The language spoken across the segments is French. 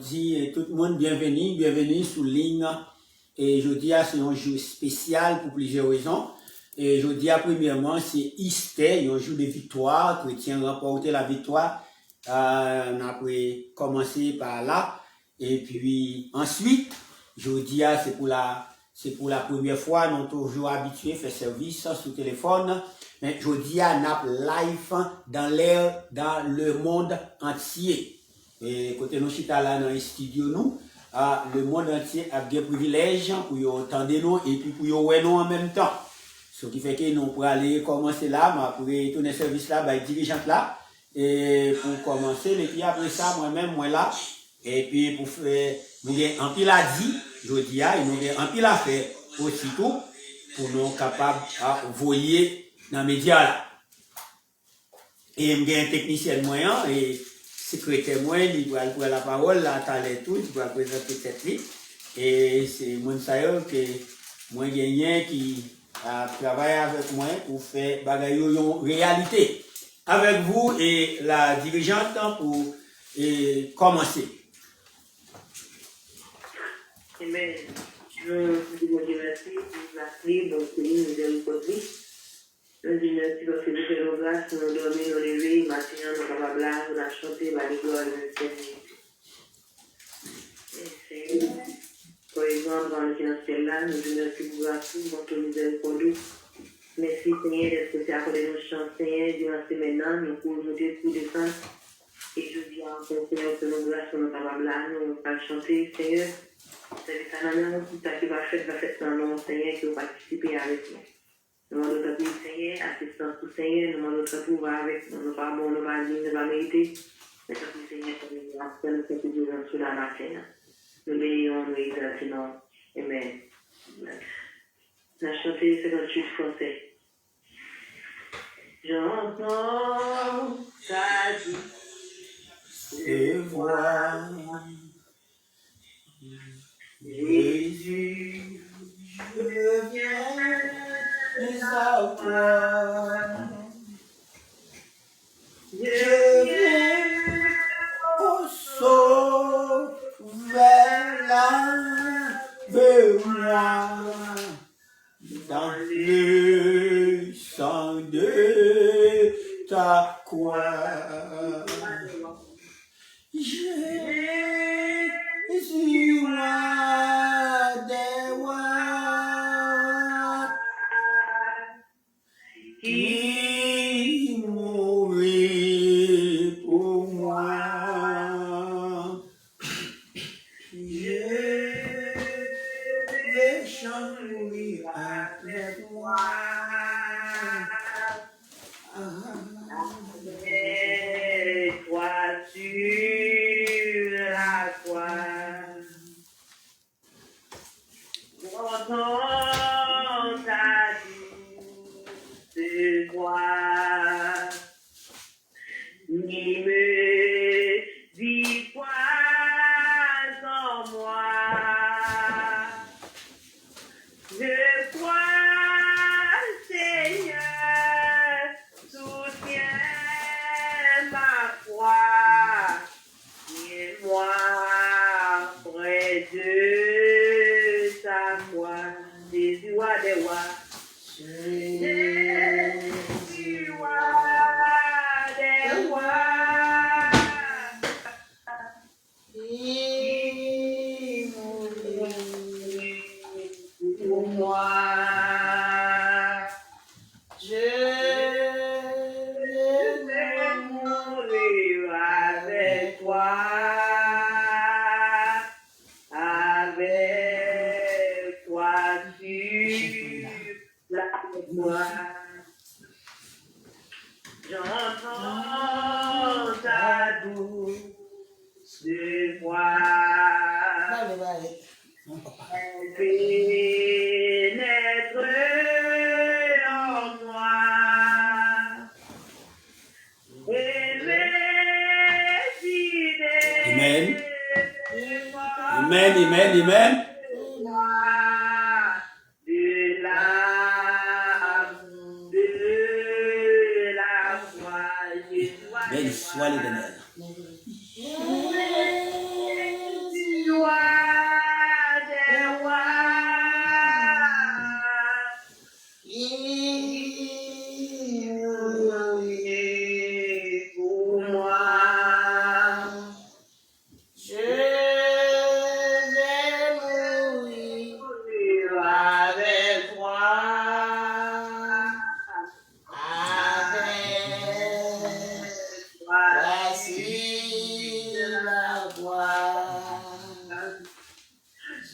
dis tout le monde bienvenue sous ligne. Et je dis c'est un jour spécial pour plusieurs raisons. Et je dis premièrement, c'est Easter, un jour de victoire, chrétien remporter la victoire. On a commencé par là. Et puis ensuite, je dis c'est pour la première fois, nous sommes toujours habitués à faire service sous téléphone. Mais je dis nous live dans le monde entier. Et côté nous chita là dans les studios nous, le monde entier a des privilèges pour entendre nous et puis pour voir nous en même temps. Ce qui fait que nous pour aller commencer là, pour tourner service là, bah dirigeante là, et pour commencer, et puis après ça, moi-même, moi là, et puis pour faire, nous avons un pile à dire, je dis, et nous avons un pile à faire aussitôt, pour nous capables à voyer dans les médias là. Et nous avons un technicien moyen, et secrétaire moyen, il doit prendre la parole, là, t'as tout, il doit présenter cette liste, et c'est mon saillot que moi gagné qui a travaillé avec moi pour faire bagaille en réalité. Avec vous et la dirigeante pour commencer. Amen. Je vous remercie pour la clé, donc c'est une nouvelle côté. Je vous remercie parce que vous faites nos grâces, nous dormons, nous lever, matin, nous capables là, nous chanter, la gloire de Seigneur. Par exemple, dans le financier là, nous vous remercions pour grâce, pour que nous ayons conduit. Merci Seigneur d'être que c'est accordé nos chances, Seigneur, durant ces maintenant, nous pouvons nous descendre. Et je dis encore, Seigneur, que nos grâces sont capables là, nous allons chanter, Seigneur. C'est le Canada qui va faire dans le nom, Seigneur, qui va participer avec nous. Nous demandons notre Seigneur, assistance au Seigneur, nous demandons notre pouvoir avec nous. Nous pas bon, nous pas dignes, nous pas mériter. Mais notre Seigneur, c'est une grâce, nous sommes toujours sous la matin. Nous bénissons, nous exaltons. Amen. On a chanté 58 français. J'entends ta douce voix. Jésus, je viens à toi. Je viens Au saut vers moi dans le sang de ta croix. Jésus, roi des rois, qui mourit pour moi. Je vais chanter avec moi. Et toi sur la croix, j'entends ta douce voix qui me dit quoi en moi. Je crois, Seigneur, soutiens ma foi, tiens-moi près de ta voix, Jésus roi des rois, Jésus roi des rois, Il mourit pour moi. Je vais mourir avec toi, sur la croix. J'entends ta douce voix. Pénètre en moi. Et mes idées. Amen. Amen, amen, amen. De la foi, Jésus. Béni soit l'Éternel.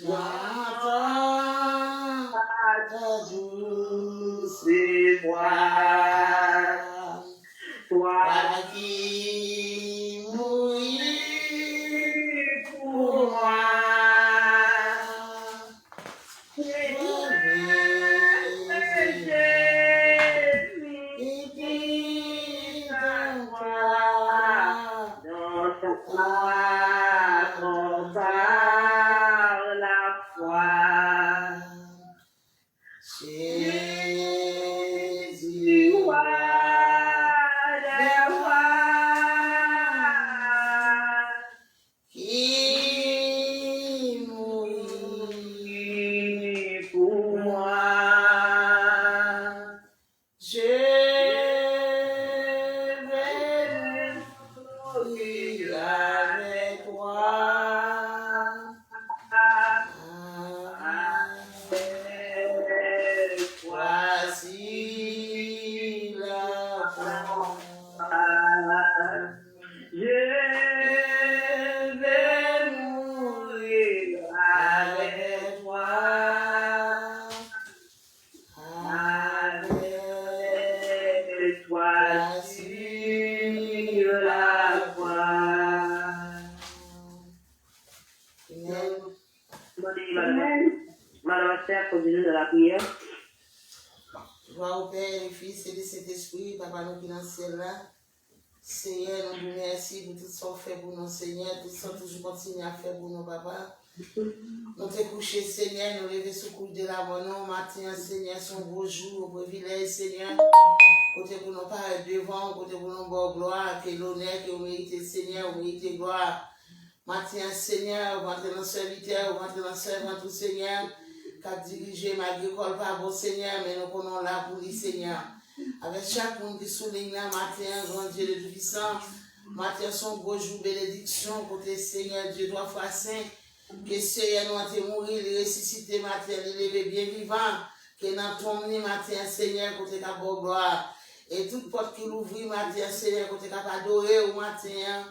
J'entends ta douce voix, toi qui mouris pour moi. De la prière. Gloire au Père, au Fils et au Saint-Esprit, Papa nous qui dans le ciel là. Seigneur, nous vous remercions pour tout ce qu'on fait pour nous, Seigneur, tout ce qu'on toujours continue à faire pour nous, Papa. Nous t'es couché, Seigneur, nous lever sous couche de la mort, nous matin, Seigneur, son beau jour, au privilège, Seigneur. Côté pour nous paraître devant, côté pour nous voir gloire, que l'honneur que vous méritez, Seigneur, vous méritez gloire. Matin, Seigneur, vous entrez dans le serviteur, vous entrez dans le servant, tout Seigneur. Qu'a dirigé ma école par bon Seigneur, mais nous prenons là pour lui, Seigneur. Avec chaque monde qui souligne là, matin, grand Dieu de Tout-Puissant, matin, son beau jour, bénédiction, côté Seigneur, Dieu 3 fois saint, que Seigneur nous a mourir, il ressuscité, matin, il levé bien vivant, que dans ton nez, matin, Seigneur, côté qu'à beau gloire, et toute porte qui l'ouvre, matin, Seigneur, côté qu'à adorer au matin,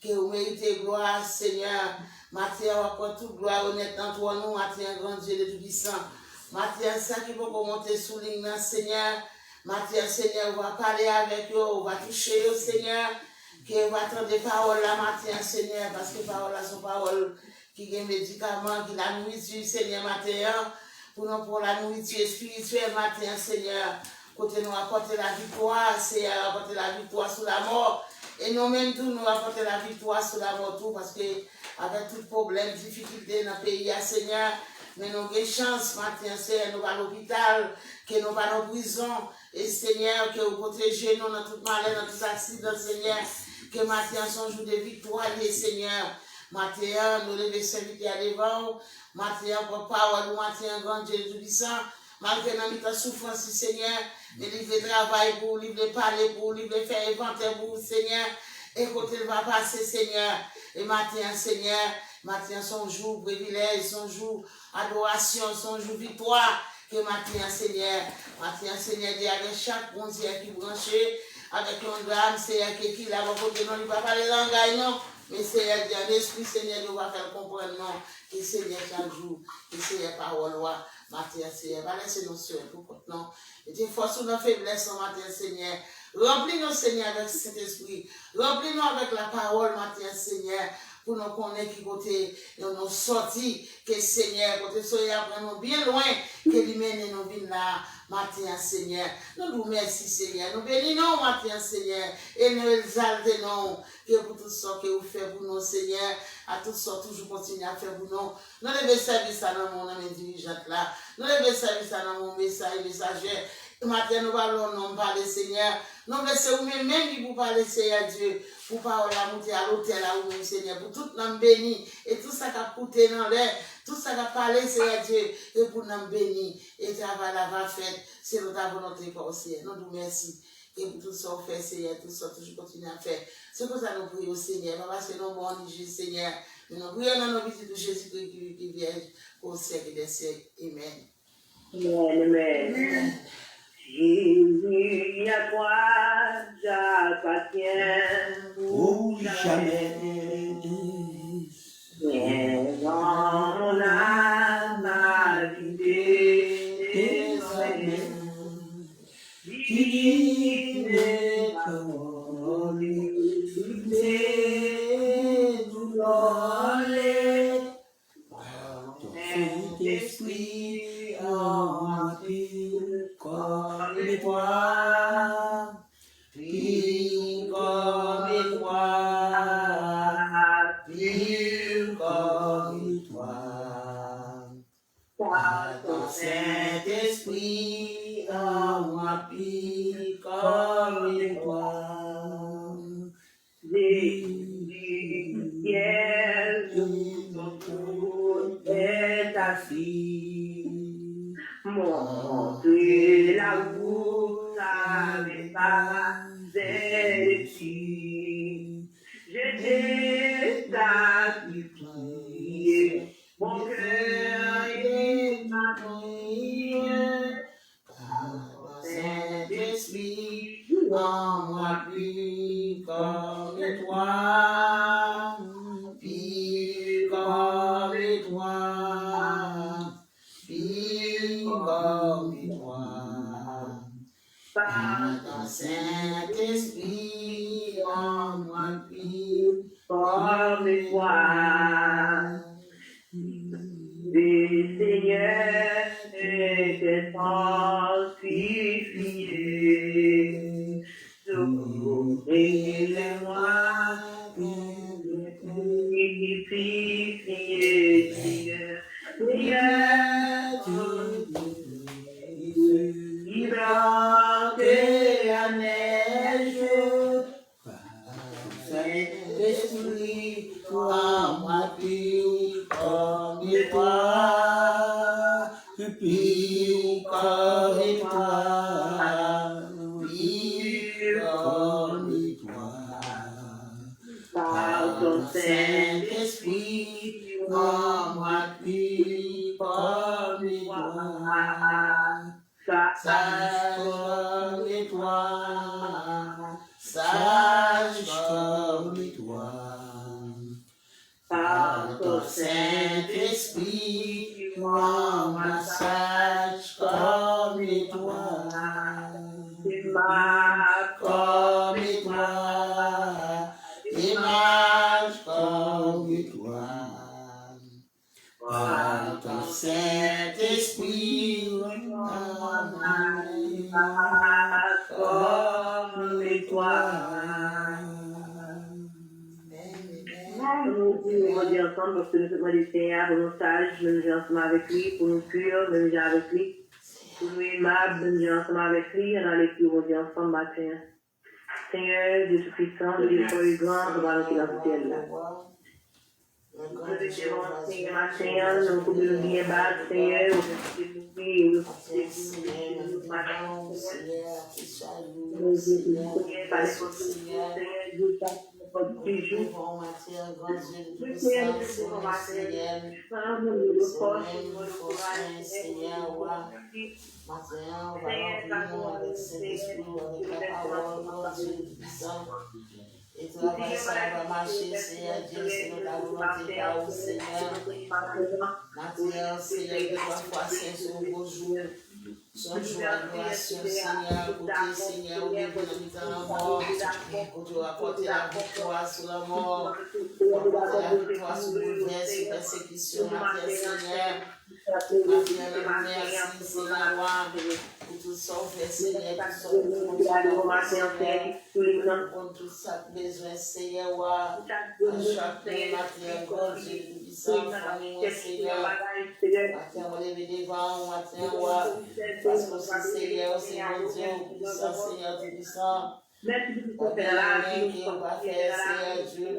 que vous méritez gloire, Seigneur. Matin, on va toute gloire honnête dans toi, nous, matin, grand Dieu de Tout-Puissant. Matin, ça qui peut monter sous ligne, Seigneur. Matin, Seigneur, on va parler avec eux, on va toucher eux, Seigneur. Que va entendre des paroles là, matin, Seigneur, parce que les paroles là sont paroles qui ont des médicaments, qui la nourriture, Seigneur, matin, pour nous, pour la nourriture spirituelle, matin, Seigneur. Côté nous apporter la victoire, Seigneur, apporter la victoire sous la mort. Et nous-mêmes, tous, nous apporter la victoire sur la mort, tout, parce que, avec tout problème, difficulté dans le pays, Seigneur, mais nous avons chance, matin, Seigneur, nous allons à l'hôpital, que nous allons en prison, et Seigneur, que vous protégez nous dans tout malheur, dans tout accident, Seigneur, que matin, son jour de victoire, Seigneur, matin, nous levons serviteur devant, matin, pour parole, matin, grand Dieu Tout-Puissant, malgré notre souffrance, Seigneur, mais livre travail pour, livre parler pour, livre faire inventaire pour, Seigneur, et côté va passer, Seigneur, et matin, Seigneur, matin, son jour privilège, son jour adoration, son jour victoire, que matin, Seigneur, dit avec chaque bon Dieu qui branché, avec un drame, Seigneur, qui là, côté non, il va pas les langages, non, mais Seigneur, dit à l'esprit, Seigneur, nous va faire comprendre, non, que Seigneur, chaque jour, que Seigneur, parole, matin, Seigneur, va laisser nos soeurs pour non. Et tes forces ou nos faiblesses en matin, Seigneur. Remplis-nous, Seigneur, avec cet esprit. Remplis-nous avec la parole, matin, Seigneur, pour nous connaître qui côté nous sortis, que Seigneur, côté soyez après nous bien loin, que lui mène nous bien là, matin, Seigneur. Nous nous remercions, Seigneur. Nous bénissons, matin, Seigneur, et nous exaltons, que pour tout ce que vous faites pour nous, Seigneur, à tout ce que toujours continuer à faire pour nous. Nous devons servir ça dans mon âme dirigeante là. Nous devons servir ça dans mon messager. Matin, nous parlons, nous parlons, Seigneur. Nous laissons vous-même qui vous parlez, Seigneur Dieu, pour parler à monter à l'hôtel là où Seigneur, pour tout nous bénir, et tout ça qui a coûté dans l'air, tout ça qui a parlé, Seigneur Dieu, et pour nous bénir, et travail là va faire, c'est notre volonté pour Seigneur. Nous nous remercions, et pour tout ça qu'on fait, Seigneur, tout ça, toujours continuer à faire. C'est pour ça que nous prions, Seigneur, parce que nous bon Jésus, Seigneur, nous prions dans nos vies de Jésus-Christ qui vient au siècle des siècles. Amen. Amen. Amen. Jésus, à toi j'appartiens pour jamais. Mais en pur comme toi. Par ton Saint-Esprit, en moi pur comme toi. Ciel, ton trône est assis. Montre la route avec pas d'esprit. Je t'ai sacrifié, mon cœur est ma prière. Par Saint-Esprit, en moi pur comme toi. Pur comme toi. Pur comme toi. Par ton Saint-Esprit, en moi pur Comme toi, le Seigneur était sanctifié. Sauvez-moi, purifié, Seigneur, Libère la neige. Saint-Esprit, toi, moi pur comme toi, pur comme toi, pur comme toi. Par ton Saint-Esprit, toi, moi pur comme toi, sage comme toi, sage comme toi. Par ton Saint-Esprit, moi sage comme toi, comme toi, image comme toi. Par ton Saint-Esprit, comme toi. Nous dire ensemble parce que nous sommes des Seigneur pour nos sages, nous nous ensemble avec lui, pour nous purs, nous nous avec lui, pour nous aimables, nous nous ensemble avec lui, dans les plus nous dire ensemble matin. Seigneur, Dieu Tout-Puissant, Dieu le grand, nous allons qu'il a fait là. Nous devons Seigneur matin, nous pouvons bien battre, Seigneur, nous pouvons Et travail, ça va marcher, Seigneur Dieu, c'est notre volonté par vous, Seigneur. Maintenant, Seigneur, de parfois, c'est son beau jour. Son jour d'adoration, Seigneur, côté, Seigneur, au lieu de la mise en mort, côté apporter la victoire sur la mort, apporter la victoire sur le vers, sur la persécution, Seigneur. Maintenant, merci, Seigneur, pour tout ça, Seigneur, tout ça, pour tout ça, besoin, Seigneur, à chaque matin, God, Dieu, puissant, famille, Seigneur, matin, on lève devant, matin, parce que c'est Seigneur, c'est mon Dieu, puissant, Seigneur, tout puissant, rien qui on va faire, Seigneur Dieu.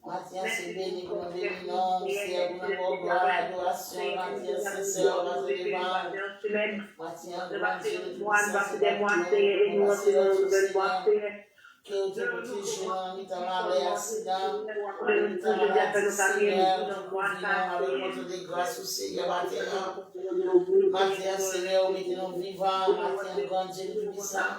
Matin, c'est béni pour nous bénir, Seigneur, pour nous gloire, l'adoration, matin, sincère, matin, devant, matin, devant Dieu, que Dieu peut toujours en mettant malheur, accident, en mettant maladie, Seigneur, avec votre de grâce au Seigneur, matin, Seigneur, mettez-nous vivants, matin, grand Dieu puissant,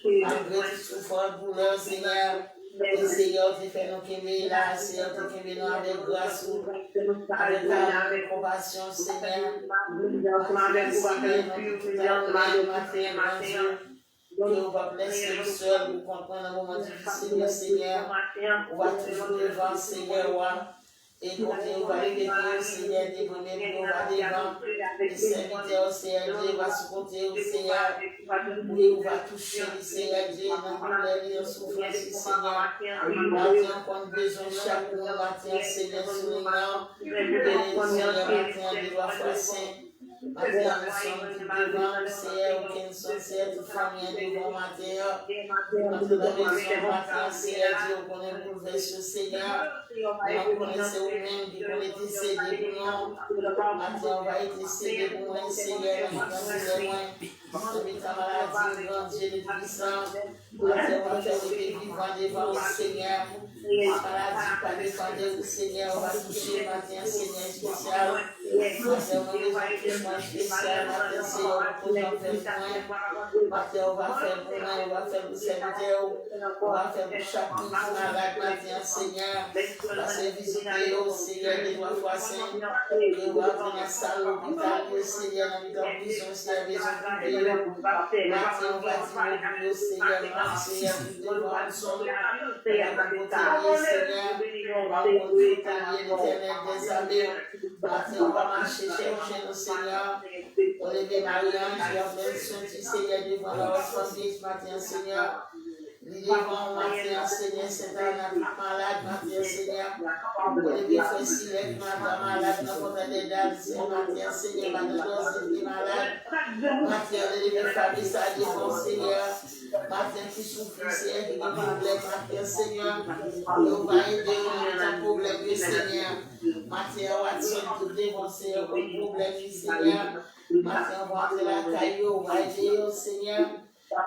malgré toute souffrance, douleur, Seigneur, et Seigneur, tu fais nous qu'aimer là, Seigneur, tu fais nous avec grâce, avec amour, compassion, Seigneur, matin, que on va laisser le seul pour comprendre un moment difficile, Seigneur. On va toujours devant, Seigneur. Et côté, on va arriver au Seigneur, des premiers, on va devant. Les serviteurs, Seigneur Dieu, va se compter au Seigneur. Oui, on va toucher le Seigneur Dieu, dans le en souffrance, Seigneur. Matin, qu'on besoin chaque monde, matin, Seigneur, soulignant. Et Seigneur, matin, de la foi sainte. Matin, nous sommes tous devant, Seigneur, aucun son, Seigneur, toute famille devant, matin. Matin, la maison, matin, Seigneur Dieu, on est bouleversé, Seigneur. Nous connaissons vous-même, qui on est décédé pour nous. Matin, on va être décédé pour nous, Seigneur, dans le monde. De ta maladie, grand Dieu, le puissant. Matin, on va faire des vivants devant le Seigneur. Maladie, pas défendre le Seigneur, on va toucher, matin, Seigneur spécial. Matin, on a besoin de spécial, matin, Seigneur, on va faire pour matin, on va faire pour nous, on va faire pour serviteur, on va faire pour chaque malade, matin, Seigneur. Parce que visiter au Seigneur, les trois fois saint, et on va prendre la salle, l'hôpital, le Seigneur, dans la prison, Seigneur, besoin de prier. Matin, on va dire au Seigneur, Seigneur, devant le son, Seigneur, on va continuer l'éternel des années. Matin, on va marcher, chercher le Seigneur. On lever Marie-Ange, Germaine, Saint-Petit, Seigneur, devant la famille, matin, Seigneur. Devant, matin, Seigneur, c'est un malade, matin, Seigneur. On lever Frère Sylvette, matin, malade, dans le des dames, matin, Seigneur, matin, c'est malade. Matin, on lever famille, ça devant, Seigneur. Matin, qui souffre, Seigneur, qui a des problèmes, matin, Seigneur. On va aider, on a un problème, Seigneur. Matin, Watson, tout devant, Seigneur, un problème, Seigneur. Matin, on va entrer la caillou, on va aider, Seigneur.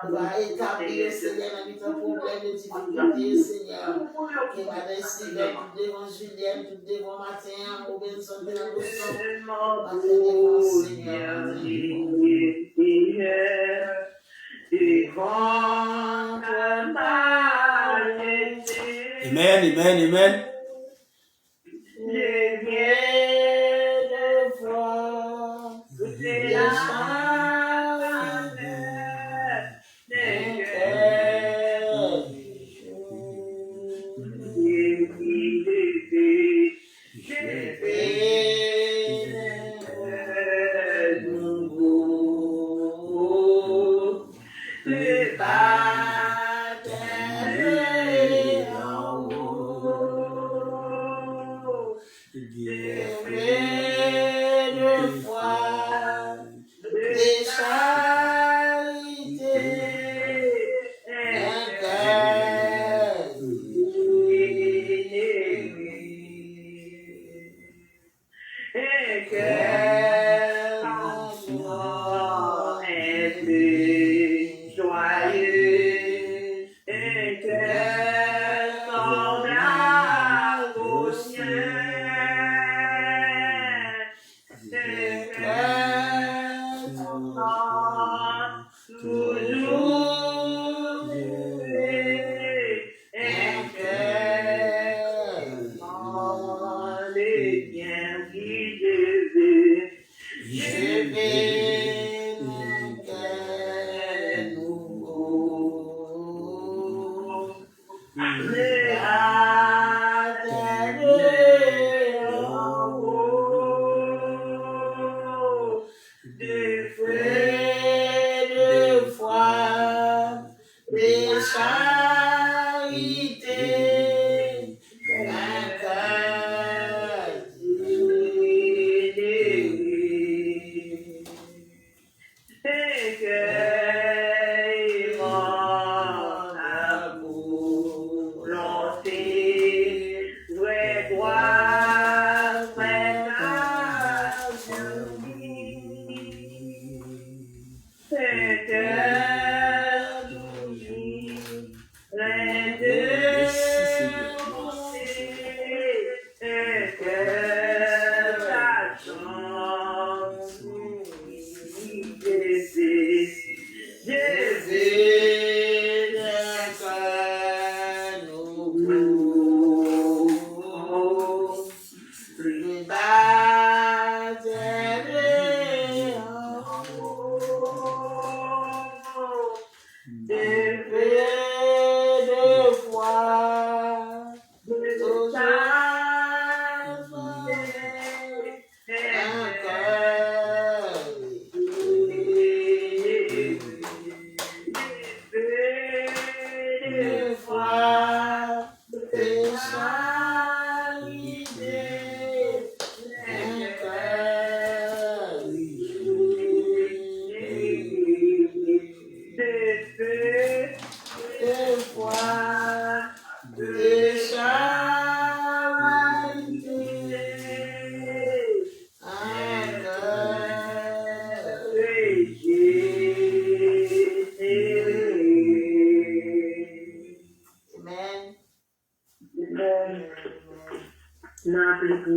On va établir, Seigneur, dans notre problème de difficulté, Seigneur. Que Madame Sylvain, tout devant Julienne, tout devant matin, au Benson de la Boston. Matin, devant Seigneur. Amen, amen, amen. Je viens de voir les biens qui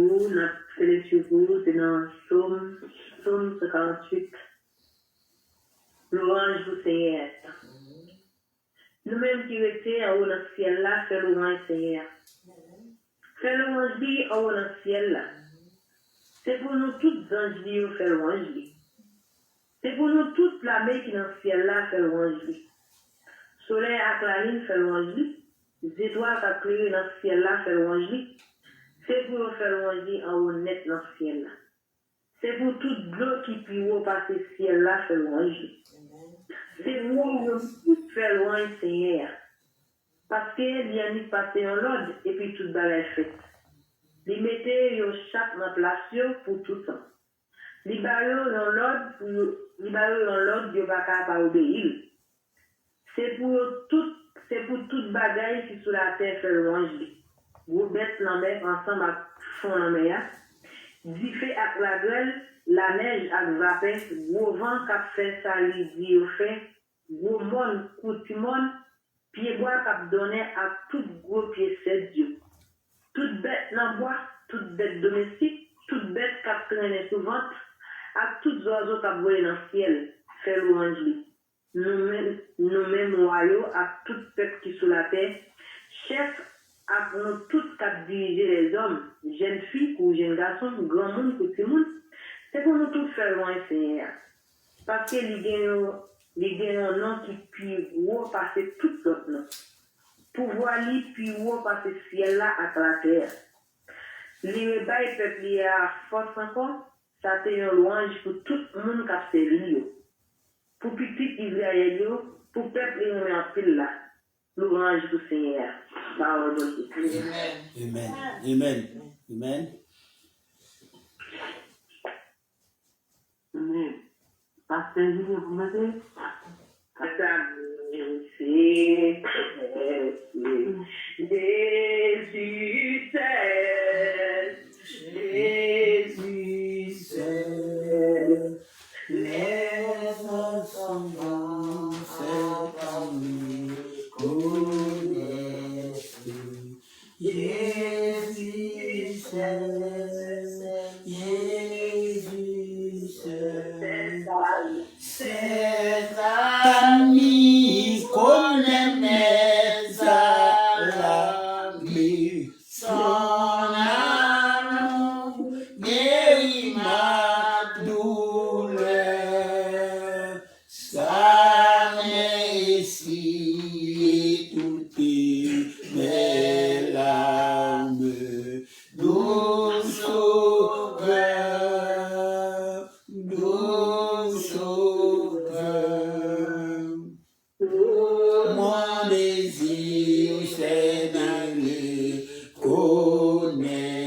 vous, n'a fait sur vous, c'est dans Psaume 48. Louange vous Seigneur. Nous-mêmes qui étions en haut dans le ciel là, fait louange Seigneur. Fait louange lui en haut dans le ciel là. C'est pour nous toutes anges lui, fait louange lui. C'est pour nous toute la mer qui est dans le ciel là, fait louange lui. Soleil à la lune, fait louange lui. Les étoiles qui éclairent dans le ciel là, fait louange lui. C'est pour nous faire louange lui en haut net dans le ciel là. C'est pour toute l'eau qui puis haut passer le ciel là, fait louange lui. C'est nous qui faire louange Seigneur. Parce que il y a mis passer en l'ordre et puis tout bagaille fait. Ils mettaient chaque en place pour tout temps. Ils baillent dans l'ordre pour ils pas capable obéir. C'est pour toute bagaille qui sur la terre fait louange. Vous bêtes la mer ensemble à fond la mer. Du fait avec la grêle, la neige avec vapeur, gros vent qui fait ça, il dit au fait, gros monde, coup de monde, pied bois qui donné à tout gros pied c'est Dieu. Toute bête dans bois, toute bête domestique, toute bête qui traîne sous ventre, à tous oiseaux qui volent dans le ciel, fait louange. Nous-mêmes royaux, à tout peuple qui est sur la terre, chef à nous tous qui diriger les hommes, jeunes filles ou jeunes garçons, grand monde, petit monde, c'est pour nous tous faire loin, Seigneur. Parce que les gagnants non qui puis passer tout notre nom. Pouvoir li puis passer ciel là à la terre. Les bails peuple à force encore, ça c'est une louange pour tout le monde qui a servi. Pour petit Israël, pour peuple qui est en pile là. Louange du Seigneur. Parole de Dieu. Amen. Amen. Amen. Amen. Pasteur Julien, vous m'avez Jésus c'est, les enfants c'est parmi connaissent. Jésus c'est ami connaît mes amis, son amour guérit ma douleur, sa merci toutes mes larmes, doux sauveur, doux sauveur. Mon désir c'est d'aller connaître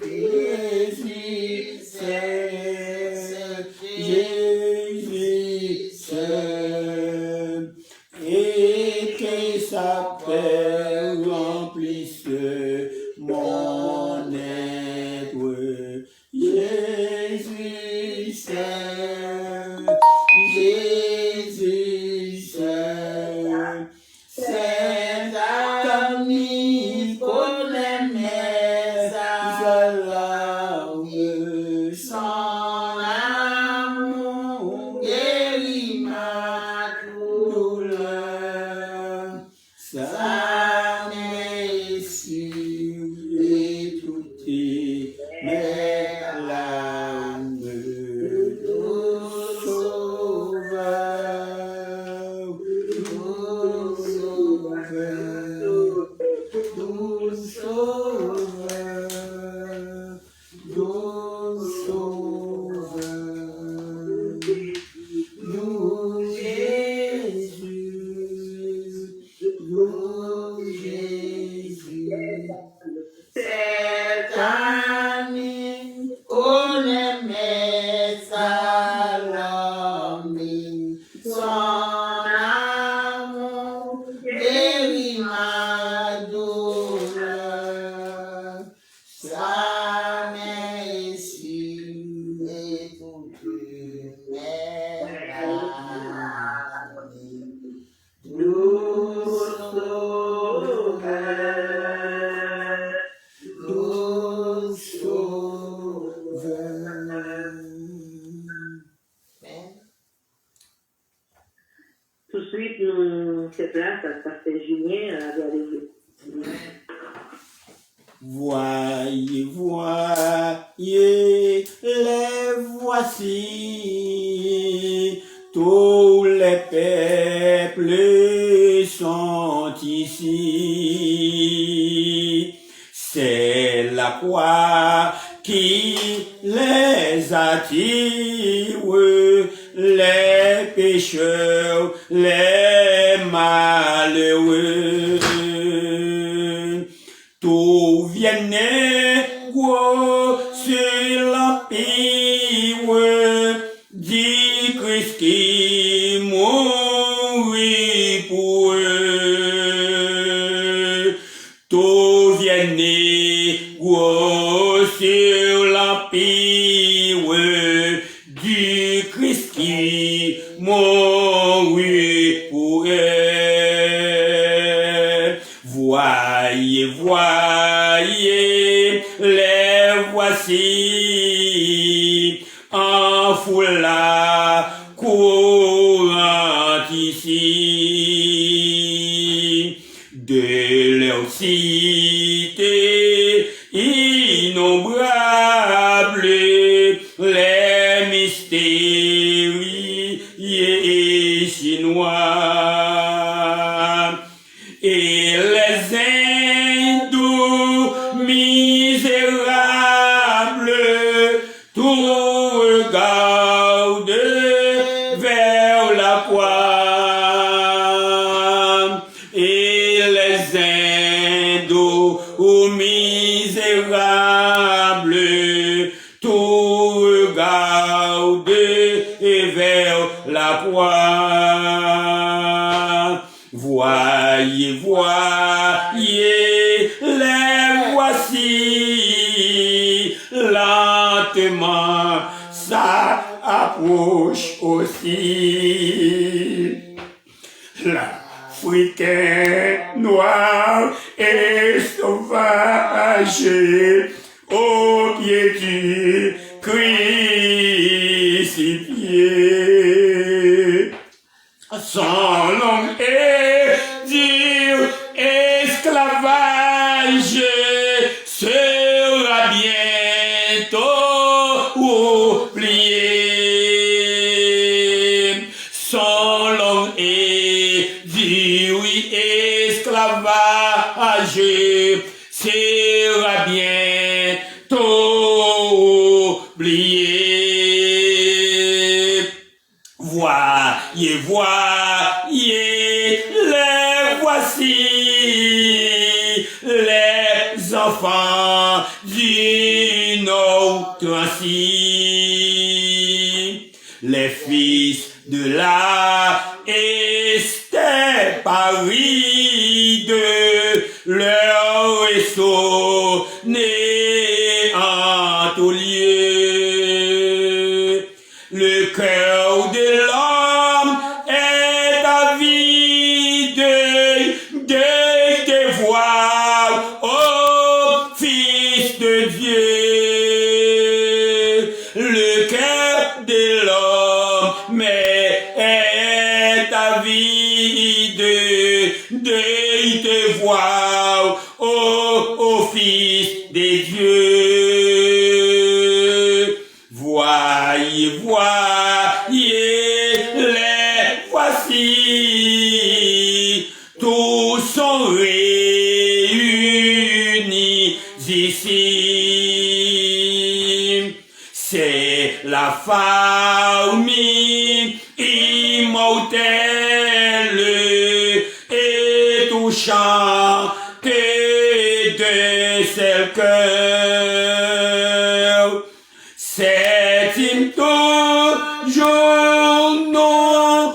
Jésus seul, Jésus seul, et que sa paix remplisse mon être. Jésus seul, Jésus seul, cet ami connaît mes alarmes, son amour guérit ma douleur, sa merci et toutes mes larmes, doux sauveur, doux sauveur, doux sauveur, doux sauveur, nous Jésus, nous Jésus. Cet ami connaît mes alarmes, son amour guérit ma douleur, sa merci et toutes mes larmes, doux sauveur, doux là, ça fait Julien à regarder. Voyez, voyez, les voici, tous les peuples sont ici. C'est la croix qui les attire, les pécheurs, les malheureux. Tout vienne gros sur l'empire du Christ qui mourit pour eux. Tout vienne gros sur l'empire du Christ qui mourit pour eux. Voyez, voyez, les voici en foulard courant ici de leur cité innombrables les mystérieux chinois et les hindous misérables tout regardent vers la croix et les hindous misérables tout regardent vers la croix. Voyez, voyez, les voici, lentement, ça approche aussi. L'Africain noir et sauvage, au pied du crucifié. Sans langue et dire esclavage sera bientôt oublié. Sans langue et dire esclavage sera bientôt oublié. Voyez, voyez, les voici, les enfants d'une autre ainsi, les fils de la steppe aride, leur vaisseau né en tout lieu. Le cœur de l'homme est avide de voir, ô Fils de Dieu. Le cœur de l'homme est avide de te voir, ô Fils de Dieu. Voyez, voyez, les voici, tous sont réunis ici. C'est la famille immortelle et touchante de seul cœur. C'est une toujours nouvelle.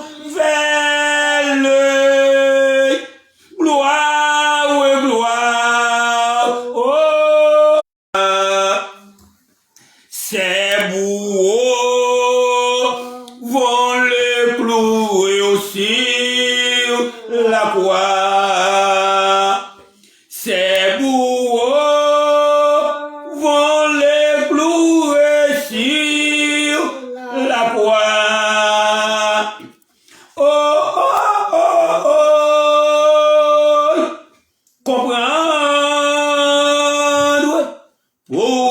Gloire, gloire, oh. Ces bourreaux vont le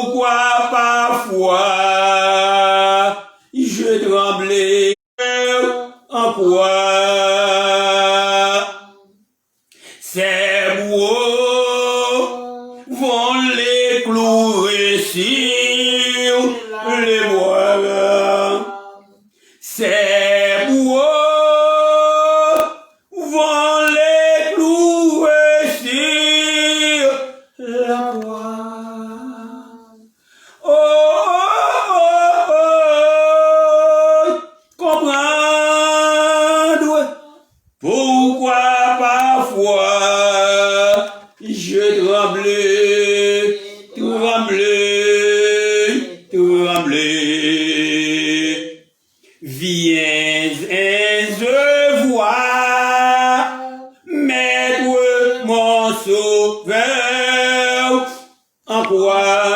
Pourquoi parfois je tremblais en quoi ces mots vont les clouer sur les bois. Ces mots vont les clouer sur la croix. Oh, oh, oh, oh, comprendre pourquoi parfois je tremblais, tremblais. Viens et je vois, Maître mon sauveur, en quoi,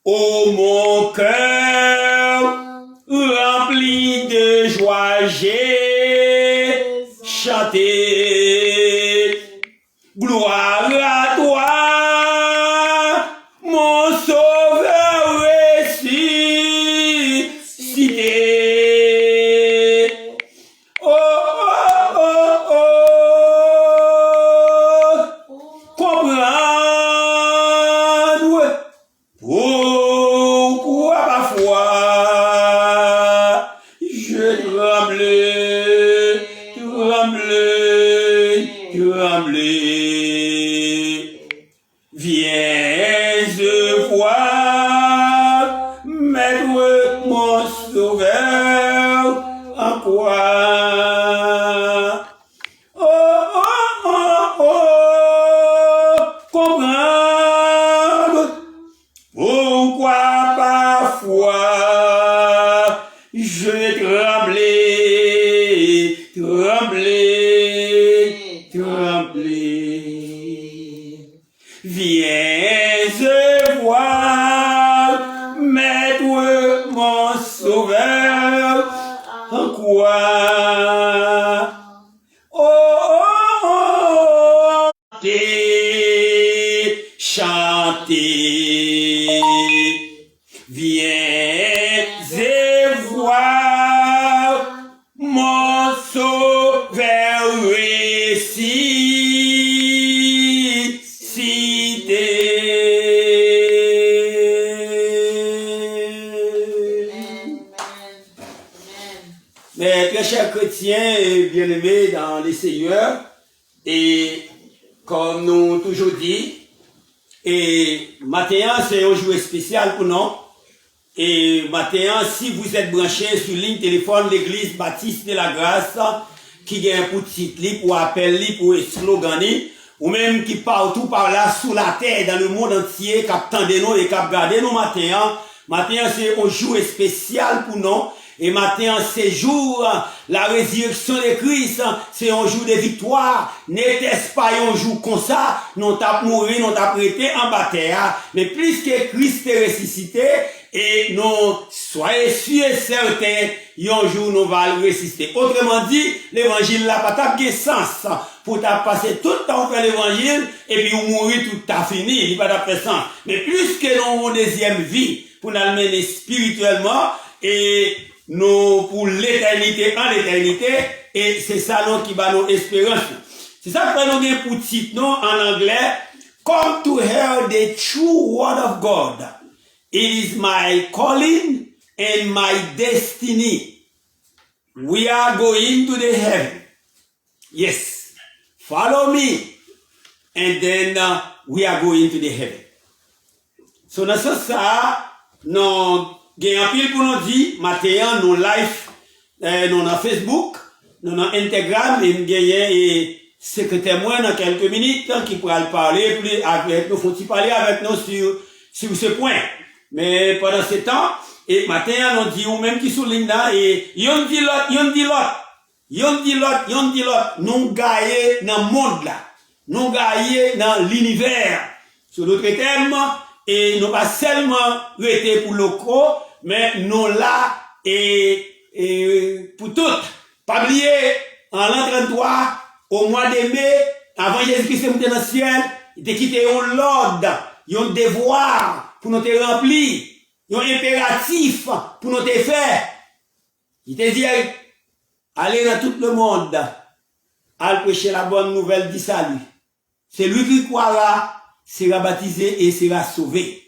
ô mon cœur, rempli de joie, j'ai chanté. Gloire à toi, mon sauveur ressuscité. Oh, oh, oh, oh, comprendre pourquoi parfois je tremblais, viens je vois, Maître mon sauveur, en quoi. Oh, oh, oh, oh, comprendre pourquoi parfois je tremblais. Viens je voir, Maître mon sauveur, en quoi. Oh, oh, oh, chanter, viens et voir, mon sauveur ressuscité. Mes très chers chrétiens et bien-aimés dans les Seigneurs, et comme nous toujours dit, et matin c'est un jour spécial pour nous. Et matin, si vous êtes branchés sur ligne téléphone l'église Baptiste de la Grâce, qui gagne pour titre, pour appel, pour slogan, ou même qui partout par là sous la terre, dans le monde entier, qui attendent nous et qui regardent nous matin. Matin, c'est un jour spécial pour nous. Et matin, c'est jour, la résurrection de Christ, c'est un jour de victoire. N'était-ce pas un jour comme ça, nous t'as mouru, nous t'as prêté en bataille, mais puisque Christ est ressuscité, et nous, soyez sûrs et certains, un jour nous allons le ressusciter. Autrement dit, l'évangile n'a pas de sens pour t'as passé tout le temps faire l'évangile, et puis vous mourir tout à fini, il n'a pas de sens. Mais puisque nous avons une deuxième vie, pour nous mener spirituellement, et nous, pour l'éternité, en l'éternité, et c'est ça, nous, qui va nos espérances. C'est ça que nous avons pour titre, non, en anglais, Come to hear the true word of God. It is my calling and my destiny. We are going to the heaven. Yes. Follow me. And then we are going to the heaven. So, dans ce ça, nous, il y a un pile pour nous dire, maintenant, nous live, nous dans Facebook, nous dans Instagram, et nous avons secrétaire moi dans quelques minutes, qui pourra parler avec nous, faut-il parler avec nous sur ce point. Mais pendant ce temps, et maintenant, nous dit, ou même qui souligne là, et yon dit l'autre, nous gagnons dans le monde là. Nous gagnons dans l'univers. Sur d'autres termes, et nous pas seulement rester pour le corps, mais nous là, et pour toutes. Pas oublier, en l'an 33, au mois de mai, avant Jésus-Christ monté dans le ciel, il a quitté l'ordre un devoir pour nous te remplir, un impératif pour nous te faire. Il te dit, allez dans tout le monde, à prêcher la bonne nouvelle du salut. C'est lui qui croira, sera baptisé et sera sauvé.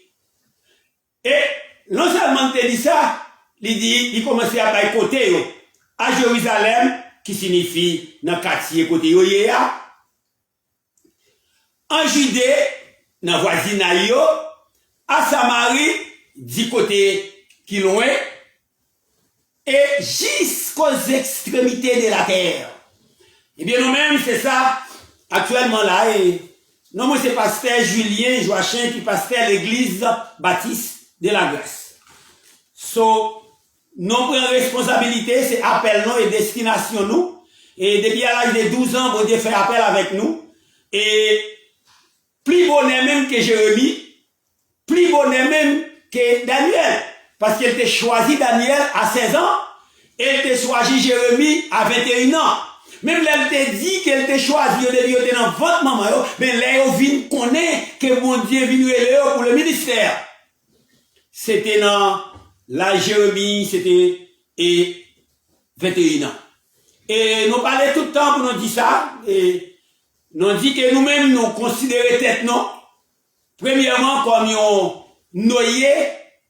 Et non seulement il dit ça, il commence à bailler côté à Jérusalem, qui signifie dans le quartier côté en Judée, dans le voisinage, à Samarie, du côté qui loin, et jusqu'aux extrémités de la terre. Eh bien, nous-mêmes, c'est ça, actuellement là, et non, moi, c'est pasteur Julien Joachim, qui pasteur l'église baptiste de la Grèce. So, nous prenons responsabilité, c'est appel nous et destination nous. Et depuis à l'âge de 12 ans, bon Dieu fait appel avec nous. Et plus bonheur même que Jérémie, plus bonheur même que Daniel. Parce qu'elle était choisi Daniel à 16 ans, et elle était choisi Jérémie à 21 ans. Même là, elle te dit qu'elle était choisie, elle était dans votre maman, mais là, elle vient connaître que mon Dieu vient pour le ministère. C'était dans la Jérémie, c'était 21 ans. Et nous parlons tout le temps pour nous dire ça, et nous dit que nous-mêmes, nous considérons tête, non? Premièrement, comme un noyé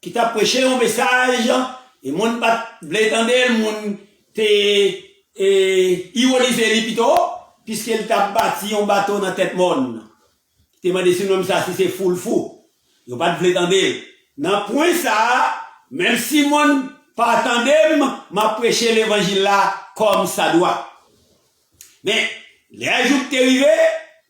qui t'a prêché un message, et mon pas blétandel, mon te ironisé les plutôt, puisqu'elle t'a bâti un bateau dans la tête monde. Tu m'as dit si ça, si c'est fou. Il n'y a pas de blétandel. Dans le point ça, même si mon pas attendait, m'a prêché l'évangile là, comme ça doit. Mais, les jours que t'es arrivé,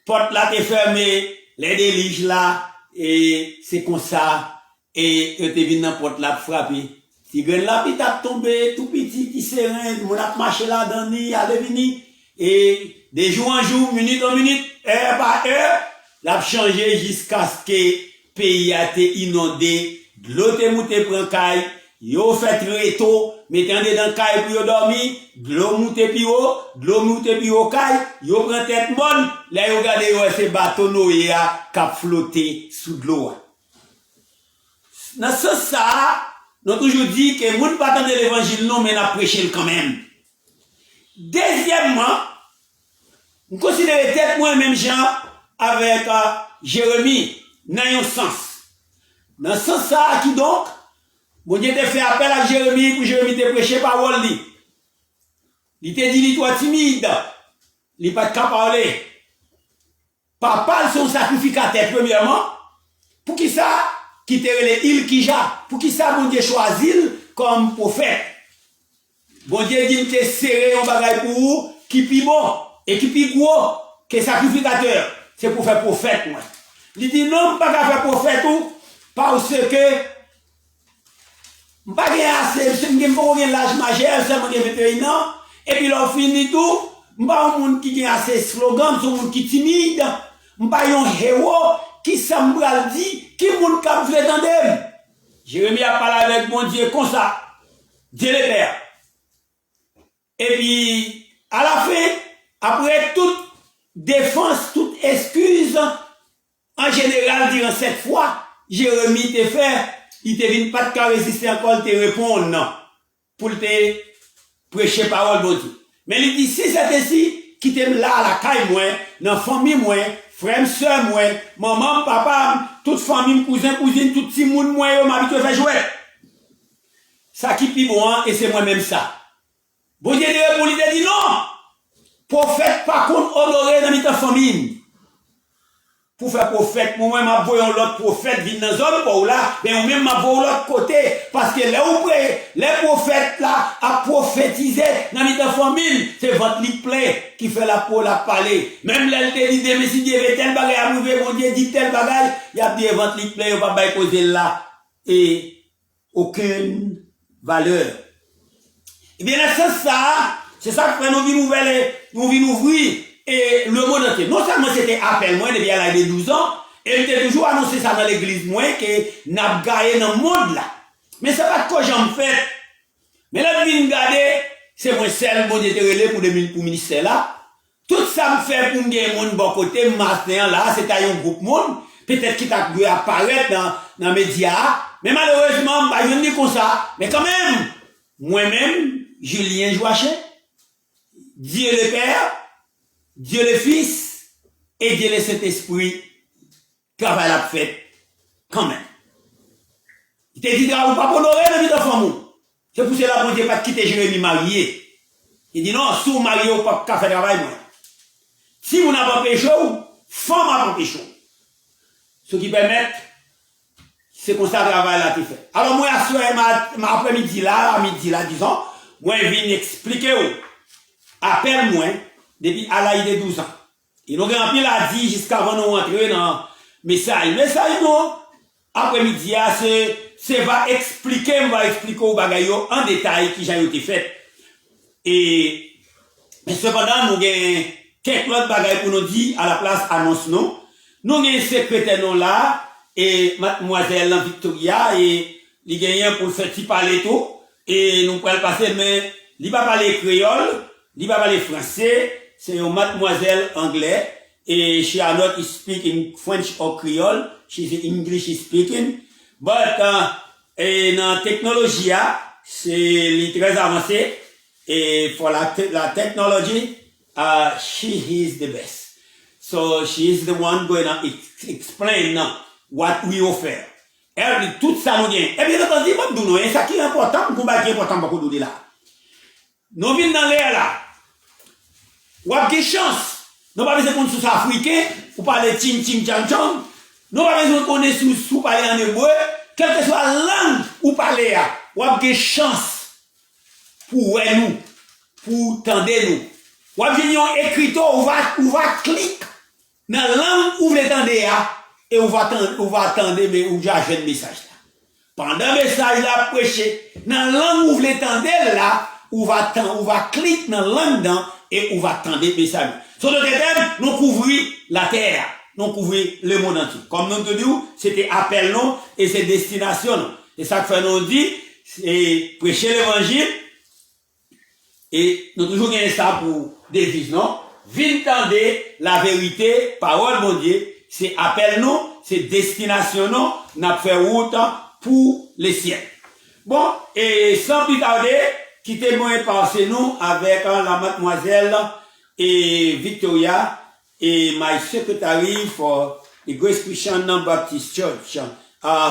porte là t'es fermée, les déliges là, et c'est comme ça, et t'es venu dans porte là frapper. Si graine là, puis t'as tombé, tout petit, petit serein, mon a marché là, dans ni, à devini, et de jour en jour, minute en minute, heure par heure, l'a changé jusqu'à ce que le pays a été inondé, de l'eau te monté prend caille, yo fait réto, mettez dans caille pour dormir, de l'eau monté puis haut, de l'eau monté puis haut caille, yo prend tête monde, là yo regarde yo ces bateaux noyés qui flotter sous de l'eau. Dans ce ça, nous avons toujours dit que nous ne pas attendre l'évangile non, mais nous prêcher quand même. Deuxièmement, nous considérons peut-être moi-même Jean avec Jérémie dans un sens. Dans ce sens ça, qui donc, bon Dieu t'a fait appel à Jérémie pour Jérémie te prêcher parole li. Il t'a dit, toi timide, il pas de parler. Papa, son sacrificateur, premièrement, pour qui ça? Qui te relève il Kija, pour qui ça, bon Dieu choisit comme prophète. Bon Dieu dit que serré un bagage pour vous, qui pi bon, et qui pi gros, que sacrificateur. C'est pour faire prophète, moi. Il dit non, pas qu'à faire prophète ou, parce que, pas assez, c'est pas l'âge majeur, c'est mon 21 ans, et puis l'on finit tout, pas un monde qui a assez slogan, c'est un monde qui timide, pas un héros, qui semble dit, qui moun kap vle tandem. Jérémie a parlé avec mon Dieu comme ça. Dieu le Père. Et puis, à la fin, après toute défense, toute excuse, en général, durant cette fois, Jérémie te fait, il te vient pas de résister encore, te répondre, non. Pour te prêcher parole, bon Dieu. Mais il dit, si c'est ainsi, qui t'aime là, à la caille, moi, dans la famille, moi, frère, soeur, moi, maman, papa, toute famille, cousin, cousine, tout petit monde, moi, yo, m'habite à faire jouer. Ça qui pis bon, et c'est moi-même ça. Bon Dieu de répondre, il dit non. Prophète, par contre, honoré dans notre famille. Pour faire prophète, moi, m'a voyé l'autre prophète, vient dans zone, pour là, mais ou même m'a voyé l'autre côté, parce que là où les prophètes là, a prophétisé dans notre famille, c'est votre lit plein qui fait la peau, la parler. Même là, il dit, mais si Dieu veut tel bagage à arriver, mon Dieu dit tel bagage, il y a bien votre lit plein, on va pas causer là, et aucune valeur. Et bien, c'est ça que nous vîmes ouvrir. Et le monde entier, non seulement c'était appel, moi, depuis l'âge de 12 ans, et il était toujours annoncé ça dans l'église, moi, que n'a gagné dans le monde là. Mais c'est pas que j'en fais. Mais là, je viens regarder, c'est moi seul, bon Dieu, pour le ministère là. Tout ça me fait pour me gagner mon bon côté, matin là, c'est un groupe monde. peut-être qui t'a dû apparaître dans les médias, mais malheureusement, je ne dis comme ça, mais quand même, moi-même, Julien Joachim, Dieu le Père, Dieu le Fils, et Dieu le Saint-Esprit, travail à fait, quand même. Il te dit, ou pas pour honorer la vie d'enfant. C'est pour cela que Dieu pas quitter Jérémie marié. Il dit non, si vous mariez, vous pas faire travail, moi. Si vous n'avez pas péché, femme n'a pas péché. Ce qui permet, c'est comme ça le travail là qui fait. Alors moi, à ce après-midi là, à midi là, disons, moi, je viens expliquer, appelle-moi, depuis à l'âge de 12 ans. Et nous avons pile à dire jusqu'avant nous rentrer dans le message. Message, non, après-midi, c'est va expliquer aux bagailles en détail qui j'ai été fait. Et, mais cependant, nous avons quelques autres bagailles pour nous dire à la place annonce nous. Nous avons un secrétaire non là, et mademoiselle Victoria, et il gagne pour faire petit parler tout, et nous pouvons passer, mais il va parler créole, il va parler français, c'est une mademoiselle anglais, et she are not speaking French or Creole, she's English speaking, but, et dans technologie, c'est très avancé, et for la technology, she is the best. So she is the one going to explain what we offer. Elle dit tout ça nous gagne. Et bien entendu, nous disons, ça qui est important, pour qui est important pour nous là. Nous venons dans l'air là. Ou avez des chances. Nous pas besoin de sous africain, ou parler ting ting chang chang. Nous pas besoin de connaître sous parler en hébreu, quelle que soit la langue ou parler là. Ou avez des chances pour nous, pour tendre nous. Ou avez un écriture, ou va cliquer dans la langue où vous l'attendez et on va attendre mais où j'ai un message là. Pendant le message là prêché dans la langue où vous l'attendez là, on va cliquer dans la langue dedans et on va attendre le message. Sur le terrain, nous couvrons la terre, nous couvrons le monde entier. Comme nous te disons, c'était appel non et c'est destination non. Et ça que fait nous dit, c'est prêcher l'évangile et nous toujours gagné ça pour devise non. Vine tendez la vérité, parole mon Dieu, c'est appel nous, c'est destination nous, n'a fait route pour les siècles. Bon, et sans plus tarder, quittez-moi passer nous avec la mademoiselle et Victoria et my secretary for the Grace Christian Baptist Church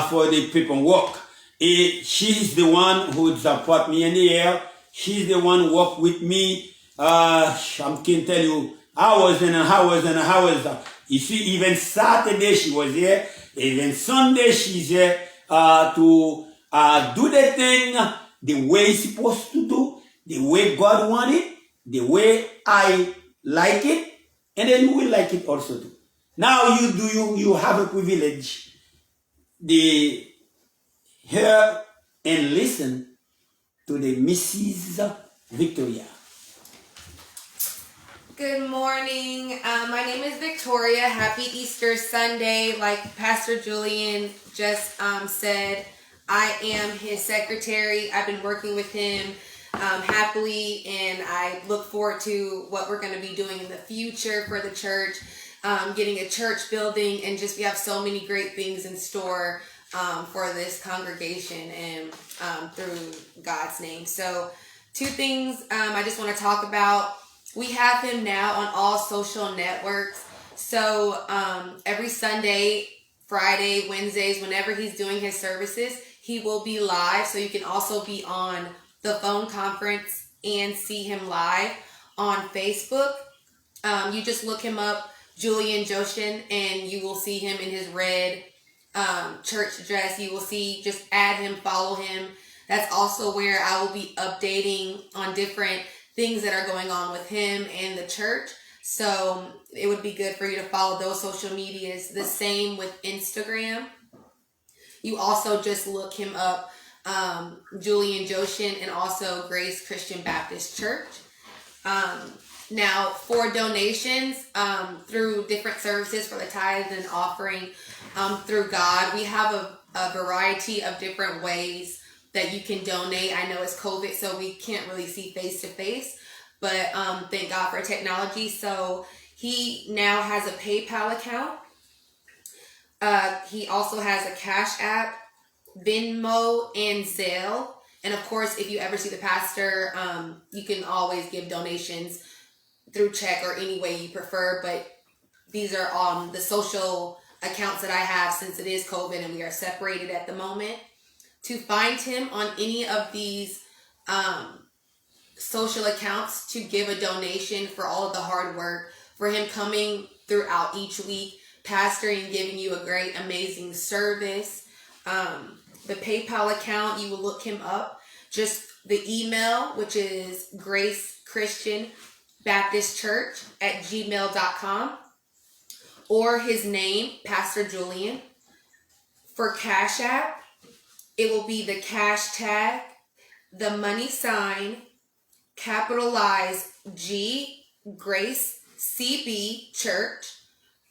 for the paperwork. And she's the one who support me in the air. She's the one who work with me. I can tell you hours and hours and hours. You see, even Saturday she was here, even Sunday she's here to do the thing the way it's supposed to do, the way God wanted it, the way I like it, and then you will like it also too. Now you have a privilege to hear and listen to the Mrs. Victoria. Good morning. My name is Victoria. Happy Easter Sunday. Like Pastor Julian just said, I am his secretary. I've been working with him happily, and I look forward to what we're going to be doing in the future for the church, getting a church building, and just we have so many great things in store for this congregation and through God's name. So 2 things I just want to talk about. We have him now on all social networks. So every Sunday, Friday, Wednesdays, whenever he's doing his services, he will be live. So you can also be on the phone conference and see him live on Facebook. You just look him up, Julian Joachim, and you will see him in his red church dress. You will see, just add him, follow him. That's also where I will be updating on different things that are going on with him and the church. So it would be good for you to follow those social medias. The same with Instagram. You also just look him up, Julian Joachim, and also Grace Christian Baptist Church. Now for donations through different services for the tithes and offering through God, we have a variety of different ways that you can donate. I know it's COVID, so we can't really see face to face, but thank God for technology. So he now has a PayPal account. He also has a Cash App, Venmo, and Zelle. And of course, if you ever see the pastor, you can always give donations through check or any way you prefer. But these are the social accounts that I have since it is COVID and we are separated at the moment. To find him on any of these social accounts to give a donation for all of the hard work, for him coming throughout each week, pastoring, giving you a great, amazing service. The PayPal account, you will look him up. Just the email, which is Grace Christian Baptist Church at gmail.com, or his name, Pastor Julian. For Cash App, it will be the cash tag, the money sign, capitalize G, Grace CB Church,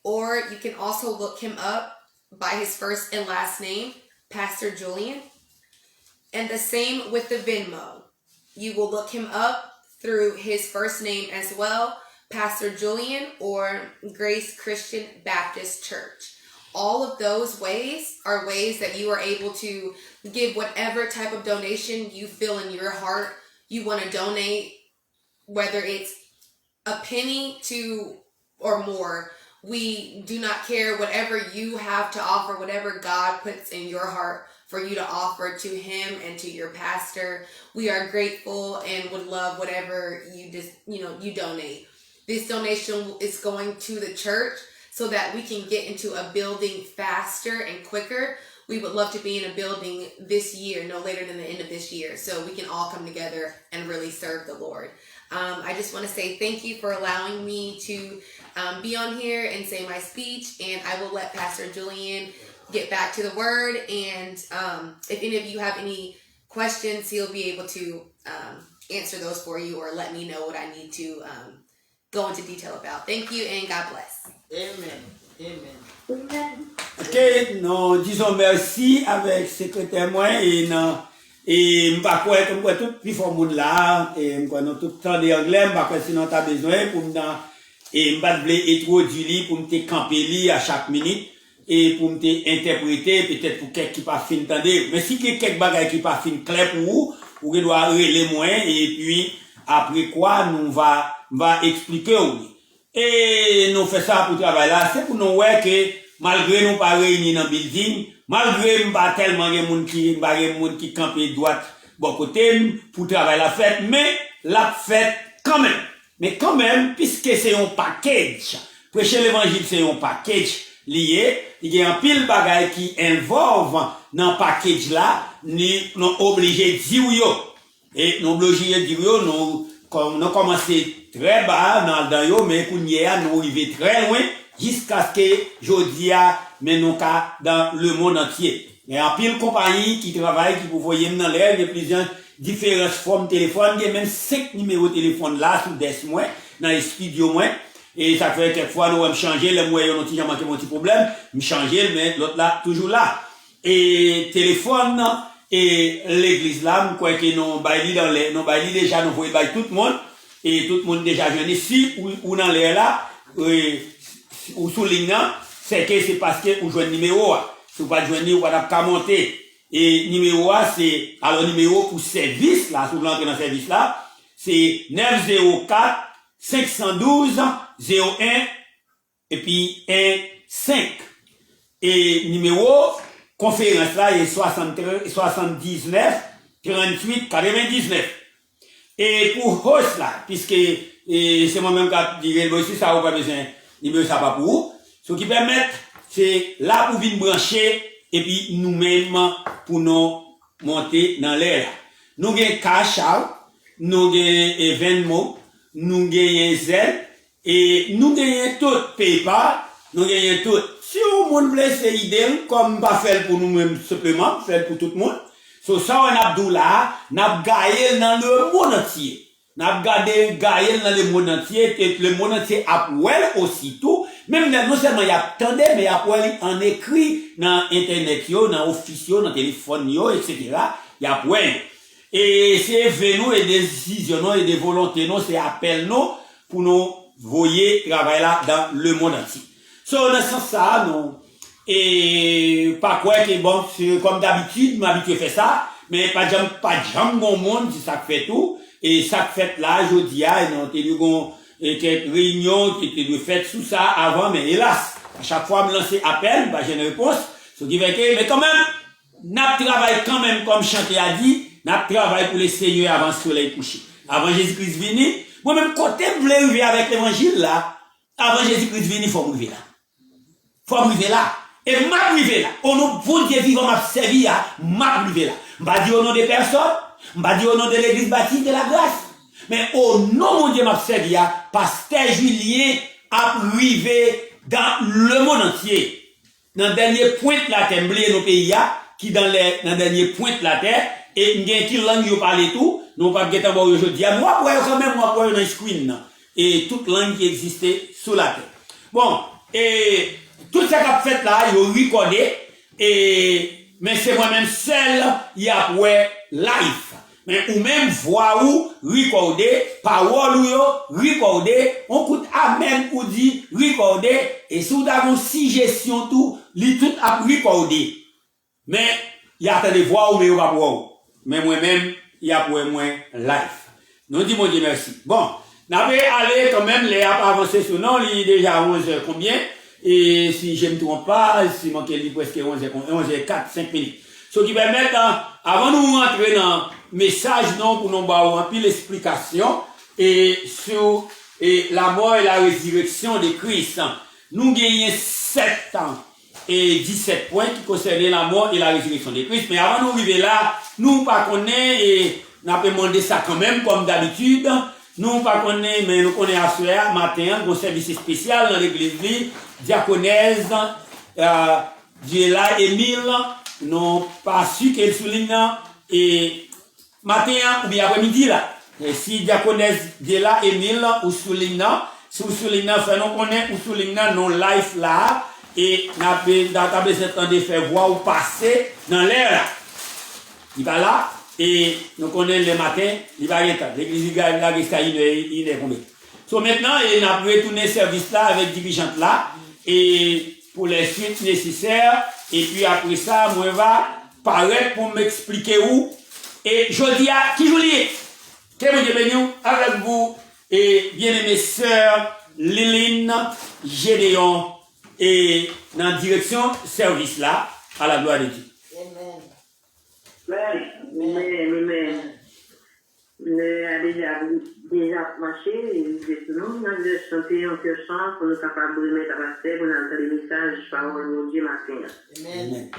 or you can also look him up by his first and last name, Pastor Julian. And the same with the Venmo. You will look him up through his first name as well, Pastor Julian or Grace Christian Baptist Church. All of those ways are ways that you are able to give whatever type of donation you feel in your heart you want to donate, whether it's a penny to or more. We do not care. Whatever you have to offer, whatever God puts in your heart for you to offer to him and to your pastor, we are grateful and would love whatever you donate. This donation is going to the church so that we can get into a building faster and quicker. We would love to be in a building this year, no later than the end of this year, so we can all come together and really serve the Lord. I just want to say thank you for allowing me to be on here and say my speech, and I will let Pastor Julian get back to the word. And if any of you have any questions, he'll be able to answer those for you or let me know what I need to go into detail about. Thank you and God bless. Amen. Amen. Amen. Ok, nous disons merci avec secrétaire moi et m'pas quoi comme quoi tout plus fort monde là et m'pas nous tout temps de anglais m'pas quoi sinon t'as besoin pour m'dan et m'pas vle introduire pour m'te camper li à chaque minute et pour m'te interpréter peut-être pour quelqu'un qui pas fin entendre mais si quelques bagages qui pas fin clair pour vous doit relayer moi et puis après quoi nous va expliquer oui. Et nous fait ça pour travailler là, c'est pour nous voir que malgré nous pas réunis dans building, malgré nous pas tellement de monde qui campe droite bon côté pour travailler la fête, mais la fête quand même. Mais quand même, puisque c'est un package, prêcher l'évangile c'est un package lié, il y a un pile bagaille qui involve dans package là, nous obligé de dire yo. Et nous obligé de dire yo, nous commencé très bas dans yo, mais qu'on y a nous arrivé très loin jusqu'à ce que jodi a mais nous dans le monde entier. Il y a pile compagnie qui travaille qui vous voyez dans l'air, il y a plusieurs différentes formes de téléphone, il y a même 5 numéros de téléphone là sous des mois dans les studios moins et ça fait quelquefois nous changer les moyens on a manqué mon petit problème, me changer mais l'autre là toujours là. Et téléphone et l'église là, quoi que nous baili dans les nous baili déjà nous voyons bail tout le monde et tout le monde déjà jeune ici ou dans l'air là ou soulignant c'est que c'est parce que vous jouez numéro si vous pas joindre ou pas monter et numéro c'est alors numéro pour service là si vous entrez dans service là c'est 904 512 01 et puis 15 et numéro conférence là est 79 38 99 et pour host là puisque c'est moi-même qui dirais aussi ça ou pas besoin numéro ça pas pour vous ce qui permet c'est là pour venir brancher et puis nous-mêmes pour nous monter dans l'air nous gagnons cash out nous gagnons Venmo nous gagnons Zelle et nous gagnons tout PayPal nous gagnons tout. Si au monde veut c'est idéal comme pas faire pour nous-mêmes simplement faire pour tout le monde so ça on a là n'a gagné dans le monde entier n'a gardé gagné dans le monde entier et le monde entier a well aussi tout même non seulement il y a attendé mais il y a en écrit dans internet yo dans officiel dans téléphone yo etc. il y a point et c'est venu et des décisions et des volontés non c'est appel non pour nous voyer travailler là dans le monde entier. So, dans ce sens, ça, nous, et pas quoi que bon, comme d'habitude, m'habitué faire ça, mais pas de bon monde, c'est ça fait tout, et ça fait là, je dis, quelques réunions qui étaient faites sous ça avant, mais hélas, à chaque fois, me lancer appel, bah, j'ai une réponse, ce qui fait que, mais quand même, n'a travaillé quand même, comme Chanté a dit, n'a travaillé pour les seigneurs avant le soleil couché. Avant Jésus-Christ venu, moi-même, côté voulais arriver avec l'évangile là, avant Jésus-Christ venu, il faut arriver là. Faut arriver là. Et m'a arrivé là. Au nom de bon Dieu vivant, m'a servi là, m'a arrivé là. M'a dit au nom des personnes, m'a dit au nom de l'église baptiste de la grâce. Mais au nom de Dieu m'a servi là, pasteur Julien a arrivé dans le monde entier. Dans le dernier point de la terre, nos pays, qui dans le dernier point de la terre, et il y a qui langue vous parlez tout, nous pas guetter bon aujourd'hui. Moi pour quand même moi pour dans screen et toute langue qui existait sur la terre. Bon, et tout ça qu'a fait là, il a recordé et mais c'est moi-même seul il a pour live. Mais ou même voix ou recorder, parole ou recorder, on coûte amen ou dit recorder et si vous avez une suggestion tout, li tout a recorder. Mais il y a des voix ou mais pas pour mais moi-même, il y a pour moi live. Nous disons mon Dieu merci. Bon, nous allons aller quand même, les avancer sur nous, il est déjà 11h combien, et si je ne me trompe pas, si mon est presque 11h4, 5 minutes. Ce qui permet, avant de nous rentrer dans le message, non, pour nous avoir un peu l'explication, et sur la mort et la résurrection de Christ, nous gagnons 7 ans. Et 17 points qui concernaient la mort et la résurrection de Christ. Mais avant d'arriver là, nous pas connaissons et nous avons demandé ça quand même comme d'habitude. Nous pas connaissons, mais nous connaissons à ce matin un service spécial dans l'église diaconesse Diela Émile. Nous pas su qu'elle souligne et matin ou bien après-midi là. Et si diaconesse Diela Émile ou souligne, si vous soulignez, nous connaissons ou souligne non live là. Et nous avons besoin de faire voir ou passer dans l'air. Il va là, et nous connaissons le matin, il va être là. L'église il est combien. So maintenant, il a retourné le service là avec dirigeante là, et pour les suites nécessaires, et puis après ça, moi, va paraître pour m'expliquer où. Et je dis à qui vous liez, que vous bénisse avec vous, et bien-aimée sœur Liline Gédéon. Et dans la direction service là, à la gloire de Dieu. Amen. Amen. On a déjà marché, nous avons chanté en cœur chant pour nous capables de mettre à la terre, pour entendre les messages par mon Dieu matin. Amen.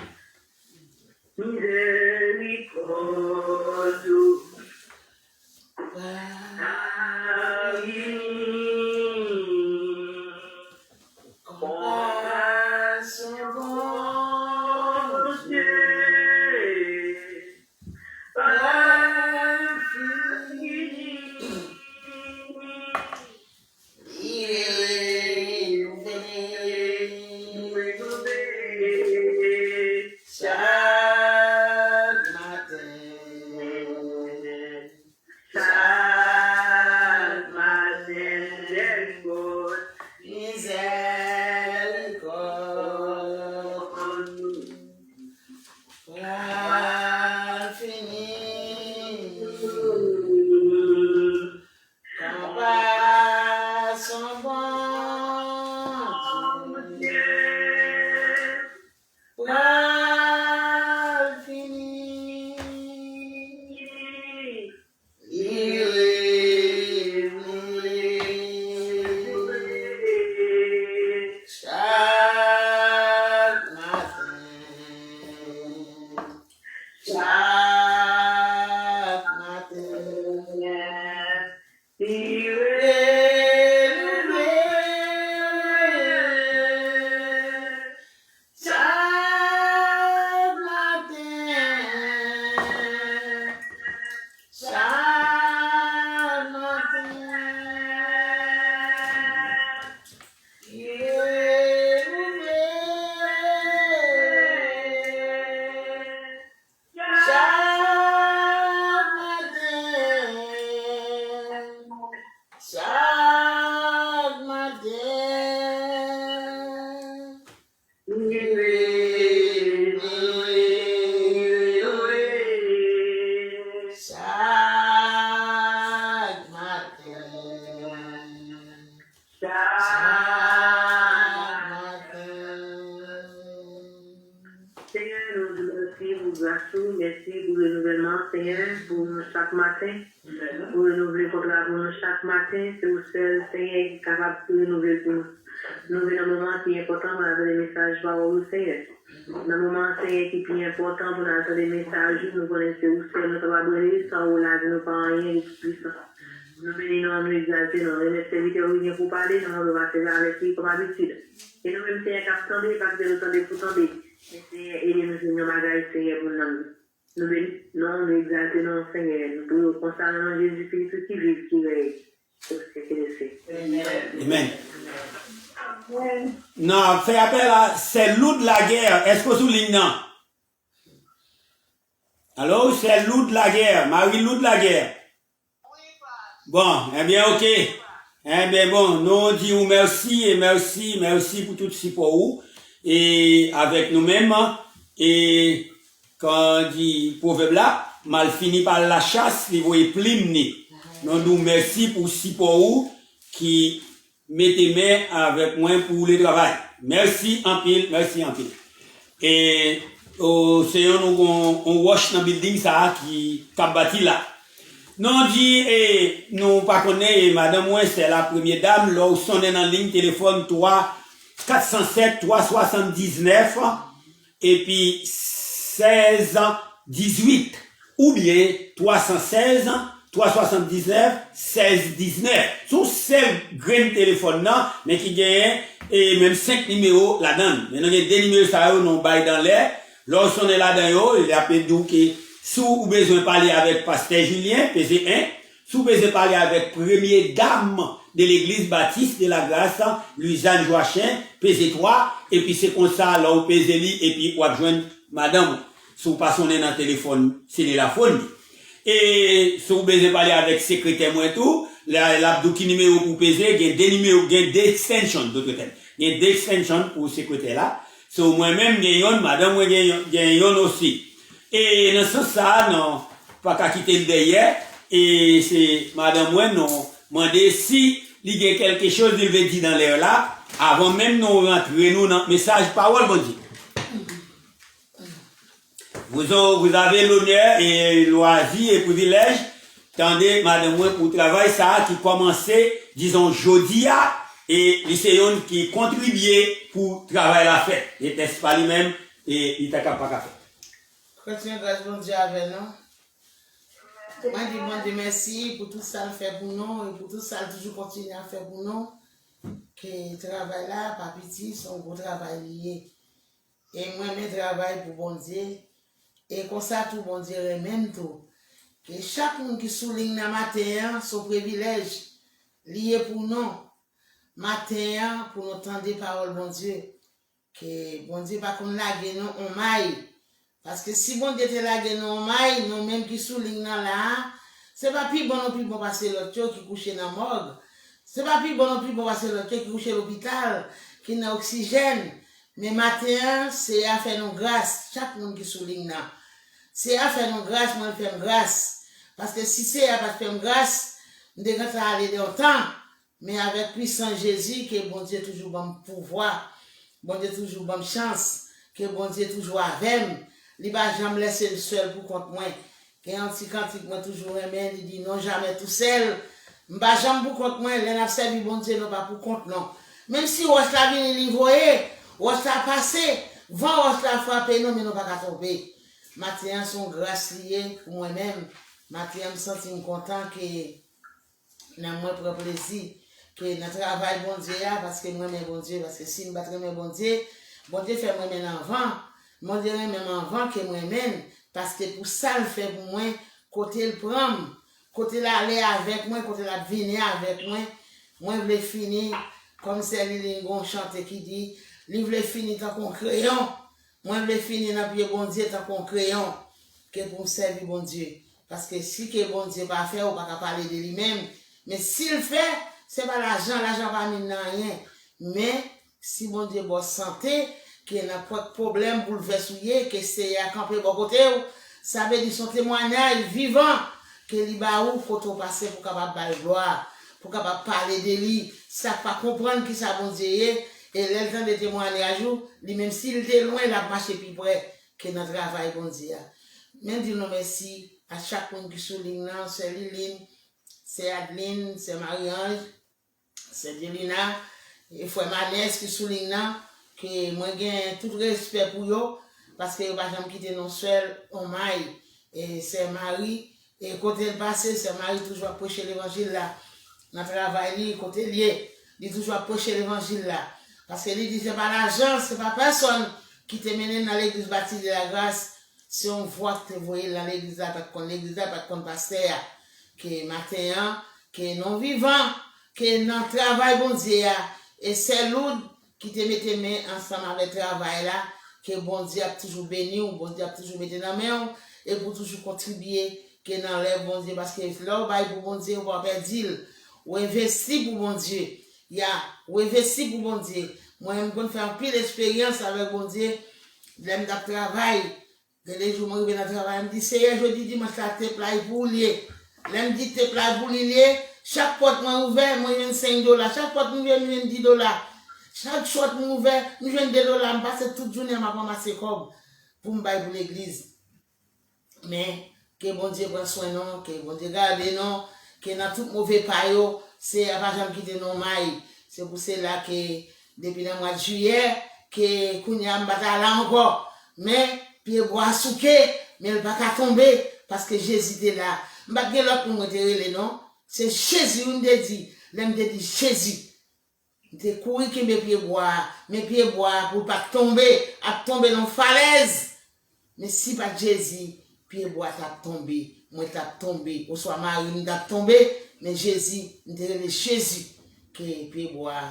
pour grâce, merci pour le renouvellement, Seigneur, pour nous chaque matin, pour renouveler votre contrat pour nous chaque matin. C'est vous seul, Seigneur, qui est capable de renouveler pour nous. Nous venons un moment qui est important pour nous des messages par vous, Seigneur. Dans le moment, Seigneur, qui est plus important pour nous entendre des messages, nous connaissons vous seul, nous sommes brûlés, sans vous la vie, nous pas rien de plus puissant. Nous bénissons, nous exaltons, nous remercions serviteurs qui viennent pour parler, nous allons passer avec lui comme habitude. Et nous-mêmes, Seigneur, qui attendons, parce que nous attendons pour tendre. Mais Seigneur, aidez-nous, Seigneur, magaille, Seigneur, pour nous. Nous bénissons, nous exaltons, Seigneur, nous pouvons constamment Jésus-Christ qui vit, qui veille. Amen. Non, fait appel à, c'est loup de la guerre. Est-ce que vous soulignez non? Alors, c'est loup de la guerre. Marie loup de la guerre. Bon, eh bien, ok. Eh bien, bon, nous disons merci et merci pour tout ce pour vous. Et avec nous-mêmes, et quand on dit proverbe là, mal fini par la chasse, il voyait plimni. Nous merci pour ce pour vous qui mettez main avec moi pour le travail. Merci en pile, merci en pile. Et au Seigneur, nous on wash dans le building ça qui bâti là. Non dit et nous pas connaît madame moi c'est la première dame là où sonne en ligne téléphone 407 379 et puis 16 18 ou bien 316 379 16 19 sont 7 grands téléphones là mais qui gagne et même 5 numéros là-dedans. Maintenant il y a 2 numéros ça nous bail dans l'air. Lorsqu'on est là-dedans, il a appelé donc si vous avez besoin de parler avec Pasteur Julien, pesez 1. Si vous avez besoin de parler avec première dame de l'église baptiste de la grâce, Louisanne Joachim, pesez 3. Et puis c'est comme ça, là, vous pesez lui, et puis vous joindre madame. Si vous passez dans le téléphone, c'est de la phone. Et si vous avez besoin de parler avec secrétaire moi et tout, la numéro pour peser, il y a des numéros, il y a des extensions d'autres thèmes. Il y a des extensions pour secrétaire là. C'est moi-même, il y a une, madame, il y a une aussi. Et dans ce sens, ça, non, pas qu'à quitter le derrière. Et c'est, madame, moi, non, demandez si il y a quelque chose qu'il veut dire dans l'air là, avant même nous rentrer nous dans le message parole, bon Dieu. Vous avez l'honneur et loisir et privilège, tendez, madame, moi, pour travail, ça, qui commençait, disons, jeudi à, et l'essayons qui contribuait pour travailler la fête. Il était pas lui-même, et il était capable de faire. Continue grâce bon Dieu avec nous. Moi, je dis merci pour tout ça le fait pour nous et pour tout ça toujours continuer à faire pour nous. Que le travail là, pas petit, c'est un gros travail lié. Et moi, je travaille pour bon Dieu. Et comme ça, tout bon Dieu même tout. Que chaque monde qui souligne dans matin, son privilège lié pour nous. Matin, pour nous entendre des paroles, bon Dieu. Que bon Dieu, pas qu'on lague nous, on maille. Parce que si bon Dieu te lague nous, on maille, nous même qui souligne là, c'est pas plus bon non plus pour passer l'autre qui couche dans la morgue. C'est pas plus bon non plus pour passer l'autre qui couche à l'hôpital, qui n'a oxygène. Mais matin, c'est à faire nos grâces, chaque monde qui souligne là. C'est à faire nos grâces, moi, je fais grâce. Parce que si c'est à pas faire grâce, nous devons aller dans le temps. Mais avec puissant Jésus, que bon Dieu toujours bon pouvoir, bon Dieu toujours bonne chance, que bon Dieu toujours avec moi. Il va jamais laisser le seul pour compte moi. Que un petit cantique moi toujours aimé, il dit non jamais tout seul. M'ba jamais pour compte moi, les n'a servi bon Dieu non pas pour compte non. Même si on la vient li voyer, on la passer, vent on la frapper non mais non pas qu'à tomber. Matin son grâce liée pour moi-même. Matin me senti content que n'a moi pour plaisir que notre travail bon Dieu parce que moi mais bon Dieu parce que si me battre mes bon Dieu fait moi même avant. Mon Dieu même avant que moi-même, parce que pour ça le fait pour moi, côté le prendre, côté l'aller avec moi, côté la venir avec moi, moi je voulais finir, comme c'est l'Ilingon chante qui dit, il voulait finir tant qu'on crayon, moi je voulais finir dans pied bon Dieu tant qu'on crayon, que pour me servir bon Dieu. Parce que si que bon Dieu pas faire, on va pas parler de lui-même, mais s'il fait, c'est pas l'argent va mener rien, mais si bon Dieu bosse santé, qui n'a pas de problème pour le faire souiller, que c'est à camper bon côté, ça veut dire son témoignage vivant, que l'Iba ou faut passer pour capable de gloire, pour capable parler de lui, ça pas comprendre qui ça bon Dieu, et le temps de témoignage, lui même s'il était loin, il a marché plus près, que notre travail, bon Dieu. Même dis nous merci à chaque monde qui souligne, c'est Liline, c'est Adeline, c'est Marie-Ange, c'est Delina, et frère Manès qui souligne que moi j'ai tout respect pour eux, parce que je ne vais pas quitter non seul, on maille, et c'est Marie, et côté le passé, c'est Marie toujours approcher l'évangile là. Dans le travail, côté lié, il toujours approcher l'évangile là. Parce que il dit, c'est pas l'argent, c'est pas personne qui te mène dans l'église baptiste de la grâce. Si on voit que tu voyais dans l'église là, pas contre l'église là, pas contre pasteur, que matin, que non vivant, que dans le travail, bon Dieu, et c'est l'autre qui te mette main ensemble avec le travail là, que bon Dieu a toujours béni, ou bon Dieu a toujours mis dans la main, et pour toujours contribuer, que dans l'air, bon Dieu, parce que là, pour bon Dieu, on va perdre d'île, ou investir pour bon Dieu, ou investir pour bon Dieu. Moi, je vais faire pile d'expérience avec bon Dieu, j'aime de travail, les jours où je vais dans le travail, je me dis, Seigneur, je dis, dimanche, ça te plaît pour lier. Je me dis, te plaît pour lier, chaque porte m'a ouvert, moi, je viens $5, chaque porte m'a ouvert, je viens $10. Chaque chose m'a ouvert, je viens $2, je passe toute journée à ma ramasser comme pour me bailler pour l'église. Mais, que bon Dieu prenne soin, non, que bon Dieu garde, non, que dans tout mauvais paillot, c'est à pas jamais quitter non maille. C'est pour cela que, depuis le mois de juillet, que Kounia m'bata là encore. Mais, pied bois souké, mais il va pas tomber, parce que Jésus est là. M'bata l'autre pour me dire, non, c'est Jésus, on te dit, l'homme te dit Jésus. Te courir que mes pieds bois, pour pas tomber, à tomber dans falaise. Mais si pas Jésus, pied bois t'a tombé, moi t'a tombé, ou soit Marie t'a tombé, mais Jésus, m'te Jésus, que pied bois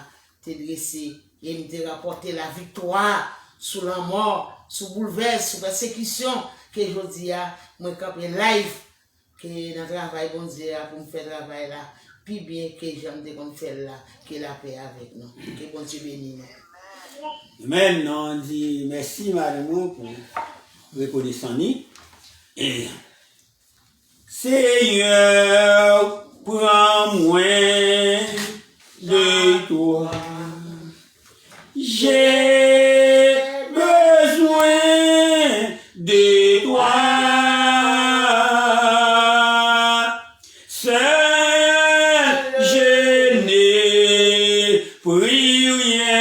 t'es dressé, et m'te rapporté la victoire, sous la mort, sous bouleverse, sous persécution, que je dis à, moi capé live, que dans le travail, bon Dieu, pour me faire travail là, puis bien que j'aime de qu'on fait là, que la paix avec nous, que bon Dieu bénisse nous. Amen, on dit merci madame pour reconnaissance. Et Seigneur, prends moins de toi. J'ai besoin de toi. Seul, je n'ai plus rien.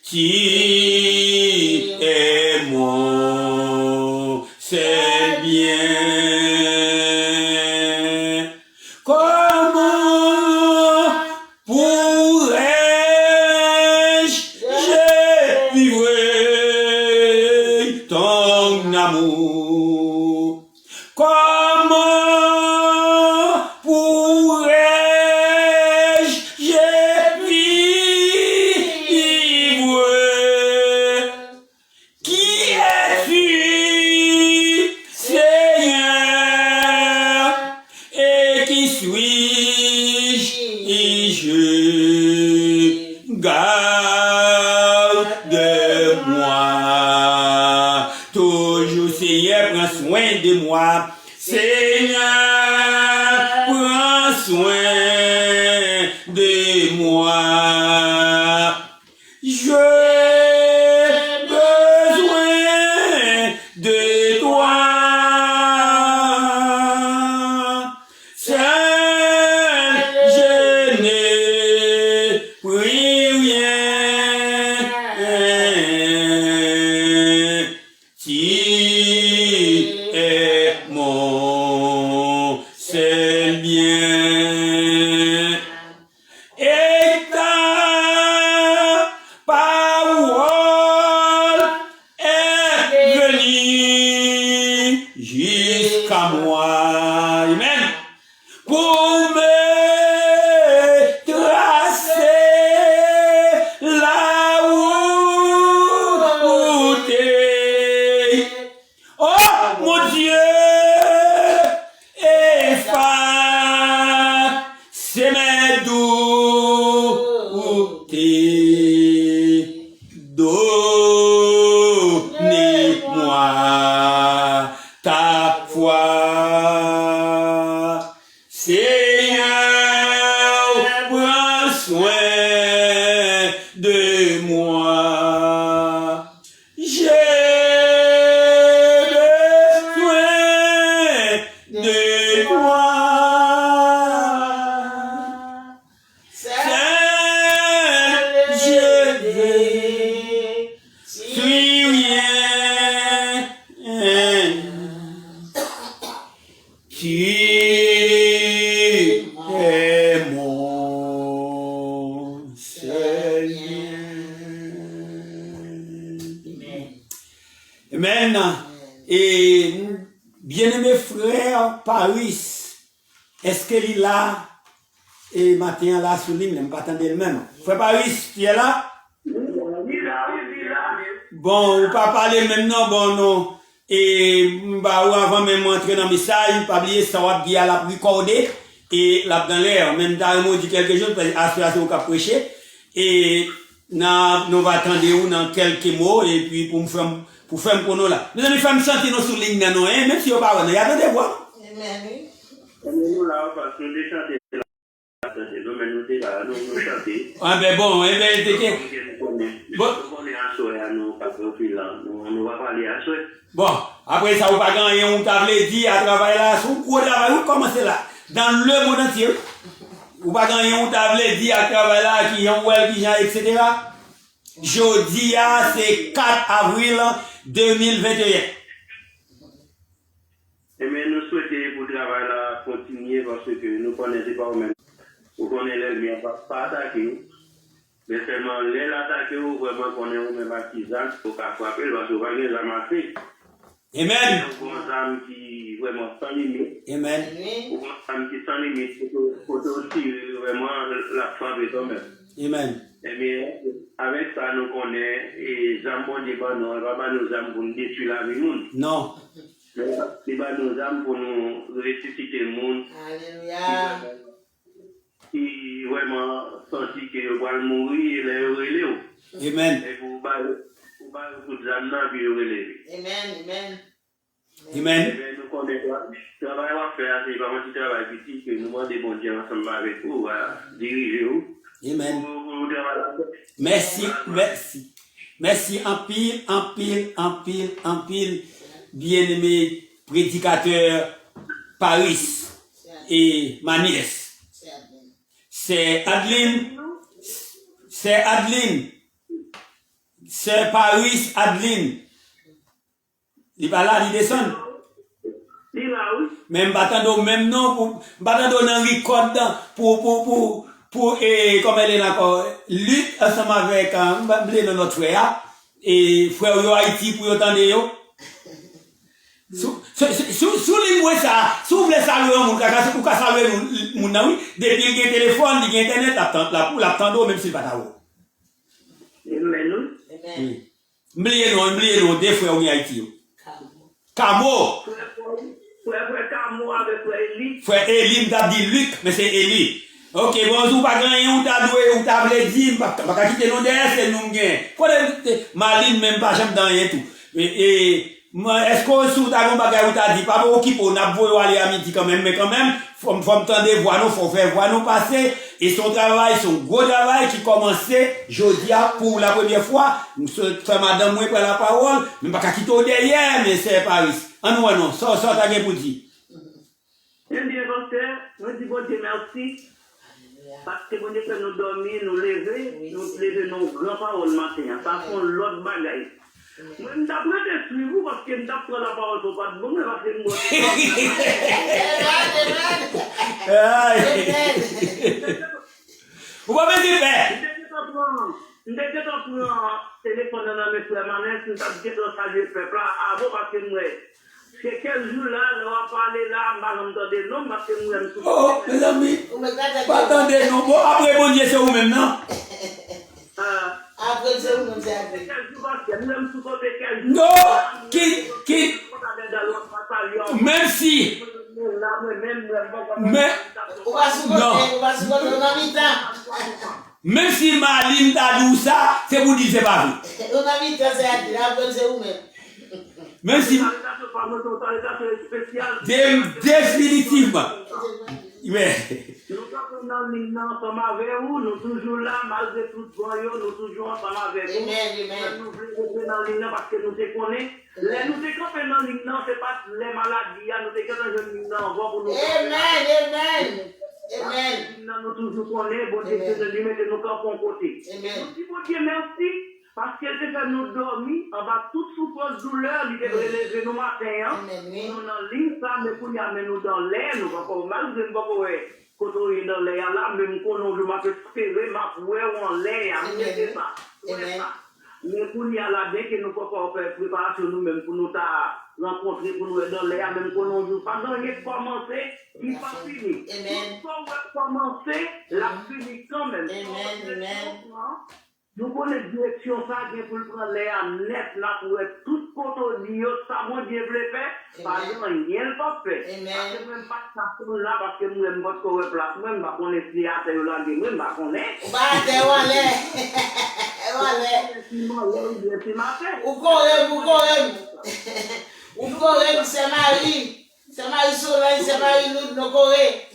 Tu es mon seul bien. Comment pourrais-je vivre ton amour? Comment pourrais-je vivre? Qui es-tu, Seigneur? Et qui suis-je? Garde-moi. Toujours, Seigneur, prends soin de moi. Seigneur, prends soin de moi. J'ai besoin de toi. Seul, je n'ai plus rien. Tu es mon seul bien. Amen. Et bien-aimé frère Paris, est-ce qu'il est là? Et matin là sur ligne, je ne pas attendre le même. Frère Paris, tu es là? Bon, on pas parler maintenant, bon non. Et bah avant même entrer dans le message, pas oublier ça va bien la recorder et la dans l'air, même dans dit quelque chose parce que l'association qu'a prêché et nous va attendre dans quelques mots et puis pour faire pour nous là. Mes amis, femmes chanter nous sur ligne non hein, même si on pas on y a des voix. Amen. Nous là parce que nous chanter nous mais nous là nous chanter. Ah ben bon, eh ben bon. On va parler à souhait. Bon, après ça, vous pas gagné, on t'a dit à travailler là, sous gros travail, vous commencez là, dans le monde entier. Vous pas gagné, on t'a dit à travailler là, qui ont well, qui etc. Jeudi, c'est 4 avril 2021. Et mais nous souhaitons pour travail là continuer parce que nous connaissons pas nous-mêmes. Vous connaissez les liens, pas attaquer. Mais seulement les attaquer, vous vraiment connaissez vous-même artisan, pour frapper, parce que vous avez déjà marqué. Amen. Vous avez un homme qui vraiment sans limite. Amen. Vous avez un homme qui sans limite, pour aussi vraiment la frappe de toi-même. Amen. Eh bien, avec ça, nous connaissons, et jambon des banons, on va pas nous âmes pour nous détruire la vie. Non. Les banons âmes pour nous ressusciter le monde. Alléluia. Qui vraiment senti que va mourir et les relever. Amen. Et vous parlez pour les âmes puis les relever. Amen. Amen. Amen. Eh bien, nous connaissons, le travail à faire, c'est pas un petit travail petit que nous demandons bon Dieu ensemble avec vous, voilà, diriger vous. Amen. Merci, merci. Merci en pile, bien-aimé prédicateur Paris et ma nièce. C'est Adeline. C'est Paris Adeline. Il va là, il descend. Même battant même nom battant dans record pour comme elle est là lutte ensemble avec notre frère et frère yo Haïti pour entendre yo. Sous les ça, sous vous voulez saluer mon kaka, ou ka saluer mon oui, depuis le téléphone, il y a internet l'attendre même s'il pas ta haut. Amen. M'blier non des frères en Haïti. Camo. Frère Eli m'a dit Luc, mais c'est Eli. Ok, bon, vous pas gagné, ou t'as doué, ou t'as blé, pas quitter nous derrière, c'est nous gain. Maline même pas jamais dans rien tout. Est-ce que sous ta gon bagay ou t'as dit pas pour qui on a voulu aller à midi quand même, mais quand même faut m'tendre voir nous, faut faire voir nous passer et son gros travail qui commençait jeudi pour la première fois, nous fait madame moi prend la parole, mais pas quitter au derrière, mais c'est Paris. Non, ça t'as rien pour dire. Bien, pasteur, nous disons bon Dieu merci. Parce que bon Dieu fait nous dormir, nous lever nos grands paroles matin. Ça font l'autre bagaille. Moi, je t'apprends de suivre parce que je t'apprends la parole sur pas de bon, mais parce que moi. Vous pouvez dire, je t'ai téléphone dans mes frères, je t'ai chargé le peuple avant parce que moi. C'est quel jour là, on va parler là, on va entendre non, parce que nous aimons tout. oh, mes amis, pas attendez, non, bon, après, bon Dieu, c'est vous-même, non? Après, c'est vous-même, c'est après. Non, qui, même si, mais, On va se connaître dans la mi-temps. même si Maline t'a dit ça, c'est vous dire c'est pas vrai. On a mi-temps, c'est après, c'est vous-même. Même si, définitivement, mais, nous sommes dans l'hymne ensemble avec vous, nous toujours là, malgré tout voyons, nous toujours ensemble avec vous. Amen. Nous voulons dans l'hymne parce que nous te connaissons. Les nous te campés dans l'hymne, c'est pas les maladies, nous te campés dans l'hymne, on va pour nous. Amen. Nous toujours connaissons, bon Dieu, nous mettons nos campes en côté. Amen. Nous disons, bon Dieu, merci. Parce qu'elle te fait nous dormir, on va toute souffrance, douleur, il te relever nos matins. Nous dans ligne, ça, mais pour y amener nous dans l'air, nous va pas mal, nous ne pas quand on est dans l'air là, même quand on veut m'appeler, ma pouvoir en l'air, c'est ça. mais pour y aller bien que nous pouvons faire préparation nous-mêmes pour nous rencontrer, pour nous dans l'air, même pour nous jours. Pendant qu'il commencé, il n'est pas fini. Amen. Quand on va commencer, la fini quand même. Amen. Nous connaissons direction ça pour prendre l'air net là pour être tout côté ça mon Dieu veut faire par exemple rien pas fait parce que même pas ça pour là parce que moi même pas qu'on place même pas qu'on est si à terre là même pas qu'on est ba te wale ou correct c'est Marie Solange c'est Marie Loud no correct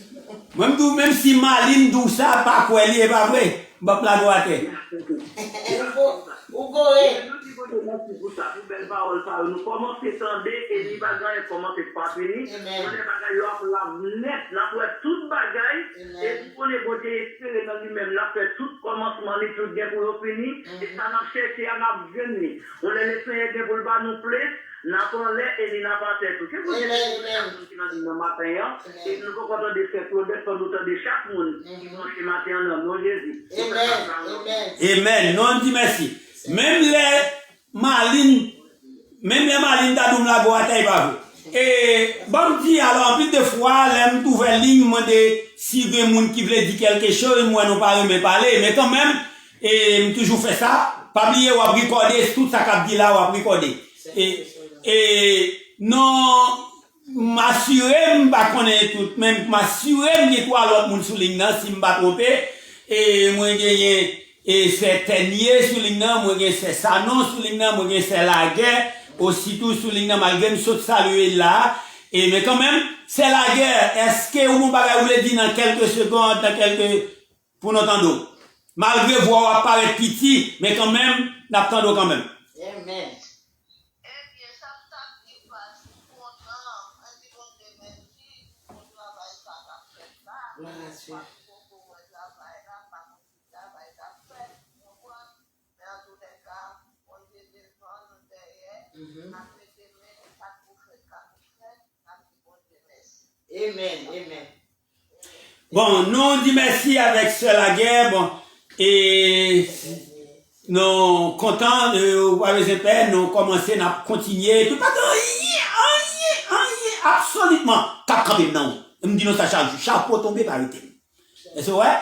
même si Maline dou ça pas quoi elle est pas vrai ba la droite ou correct merci pour ça pour belle parole ça nous commencer tendre et les bagages commencer pas fini on est bagages là pour la net là pour toute bagaille et pour les beauté espérer dans lui-même là faire tout commencement les tout bien pour finir et ça n'a cherché à n'a venir on les laisser bien pour le bas nous plaît n'a pas l'air et n'a pas tête tout c'est pour le matin et nous comptons de faire pour nous de chaque monde qui vont chez matin en nom de Jésus amen non dit merci même les malines d'adoum la boîte pas et bon dit alors en plus de fois l'aime trouver ligne moi de si des monde qui veut dire quelque chose moi non pas me parler mais quand même et toujours fait ça pas oublier ou recorder tout ça qu'a dit là ou recorder et non m'assurer m'pas connaître tout même m'assurer me toi l'autre monde sous ligne si m'pas tromper et moi gagner et c'est Tenier sur ligne moi gagner c'est Sanon sur ligne moi gagner c'est la guerre aussitôt sur ligne malgré me saute saluer là et mais quand même c'est la guerre est-ce que vous pas vous dire dans quelques secondes dans quelques pour n'entendre malgré voir apparaître petit mais quand même n'attendons quand même amen. Amen. Bon, nous on dit merci avec la guerre, bon, et nous contents de avec les pères, nous commencer à continuer, puis pas rien, absolument, cap campé non, me dit non ça chapeau tombé par été. Est-ce vrai?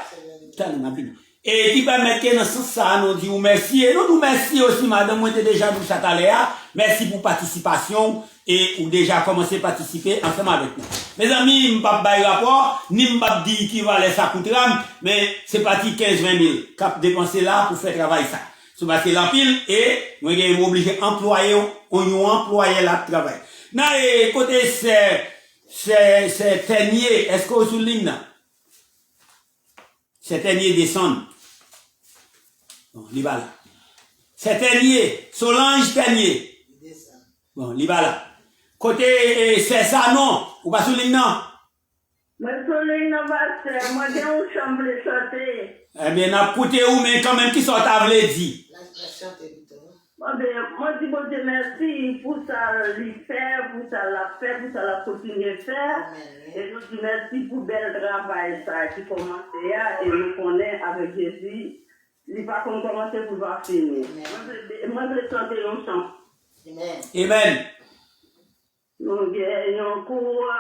Et qui permet que dans ce sens ça nous dit merci et nous merci aussi madame moi déjà nous ça merci pour participation et ou déjà commencé à participer ensemble avec nous. Mes amis, m'pas bail rapport, ni m'pas dire qui va ça coûtera mais c'est parti 15-20 000 cap dépenser là pour faire travail ça. C'est parce que l'empile et moi j'ai obligé employer on employer là travail. Na et côté c'est Tenier, est-ce que vous souligne là? C'est Tenier descend. Bon, libala. C'est Tenier, Solange Tenier. Bon, libala. Côté c'est ça non, ou pas souligne non? Moi souligne non pas, moi j'ai une chambre de santé. Eh bien, n'a côté où mais quand même qui sont à vle dit. Moi dis bon Dieu merci pour ça lui faire, pour ça la faire, pour ça la continuer à faire. Et nous dis merci pour bel travail ça qui commence et nous connaît avec Jésus. Il va commencer pour voir finir. Moi je vais chanter un chant. Amen. Nous gagnons quoi,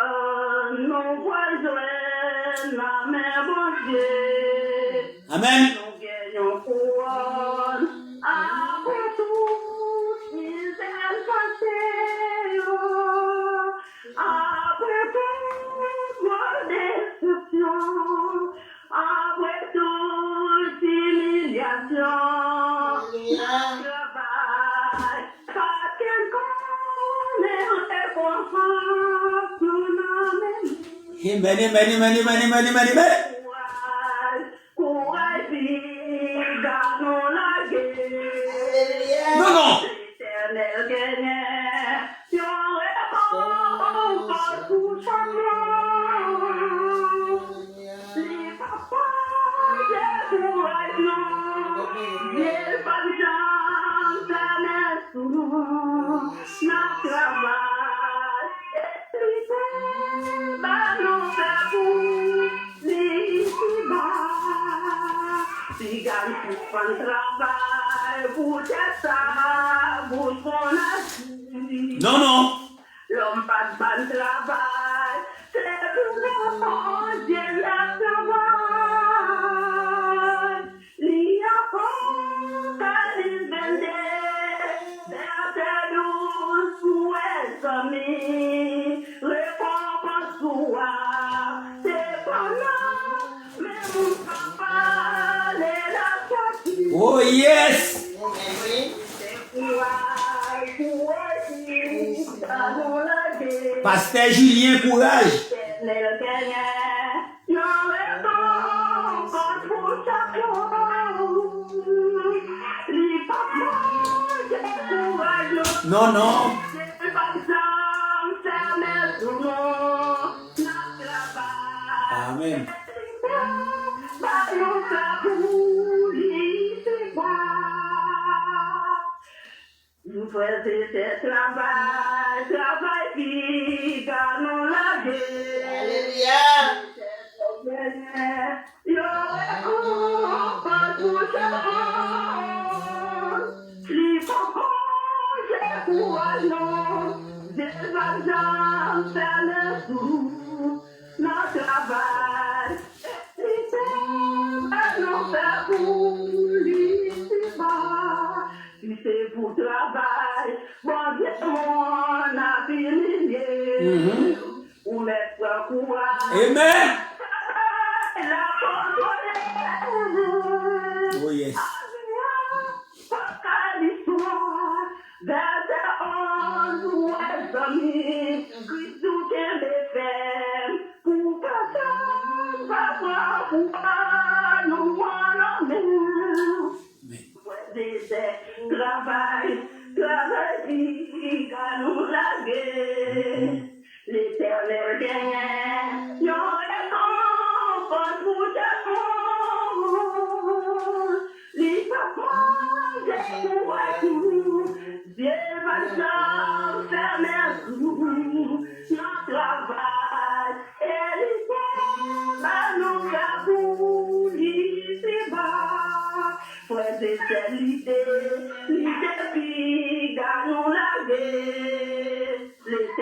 nous voyons la main bon Dieu. Amen. Nous gagnons quoi, après tout, ils aiment passer. Après tout, moi destruction. Après toute humiliation. Travail, pas Amen. Non. Non, non. L'homme pas de bon travail, c'est pour Dieu le travail. Il y a pas de c'est douce pour les amis, réponse toi, c'est pas là, mais mon papa, les la sortie. Oh yes. Pasteur Julien, courage. Non, non. Amen. Vous faites ce travail qui gagne la vie. Alléluia. C'est pour travail, bon Dieu, mon avenir, ou mettre courage. Amen. Oh yes. L'éternel gagne, non, l'éternel gagne, non,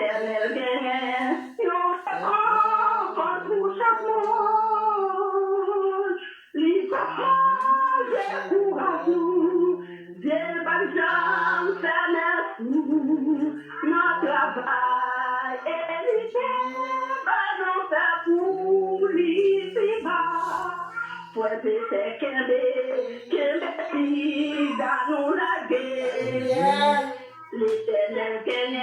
l'éternel gagne, l'éternel gagne,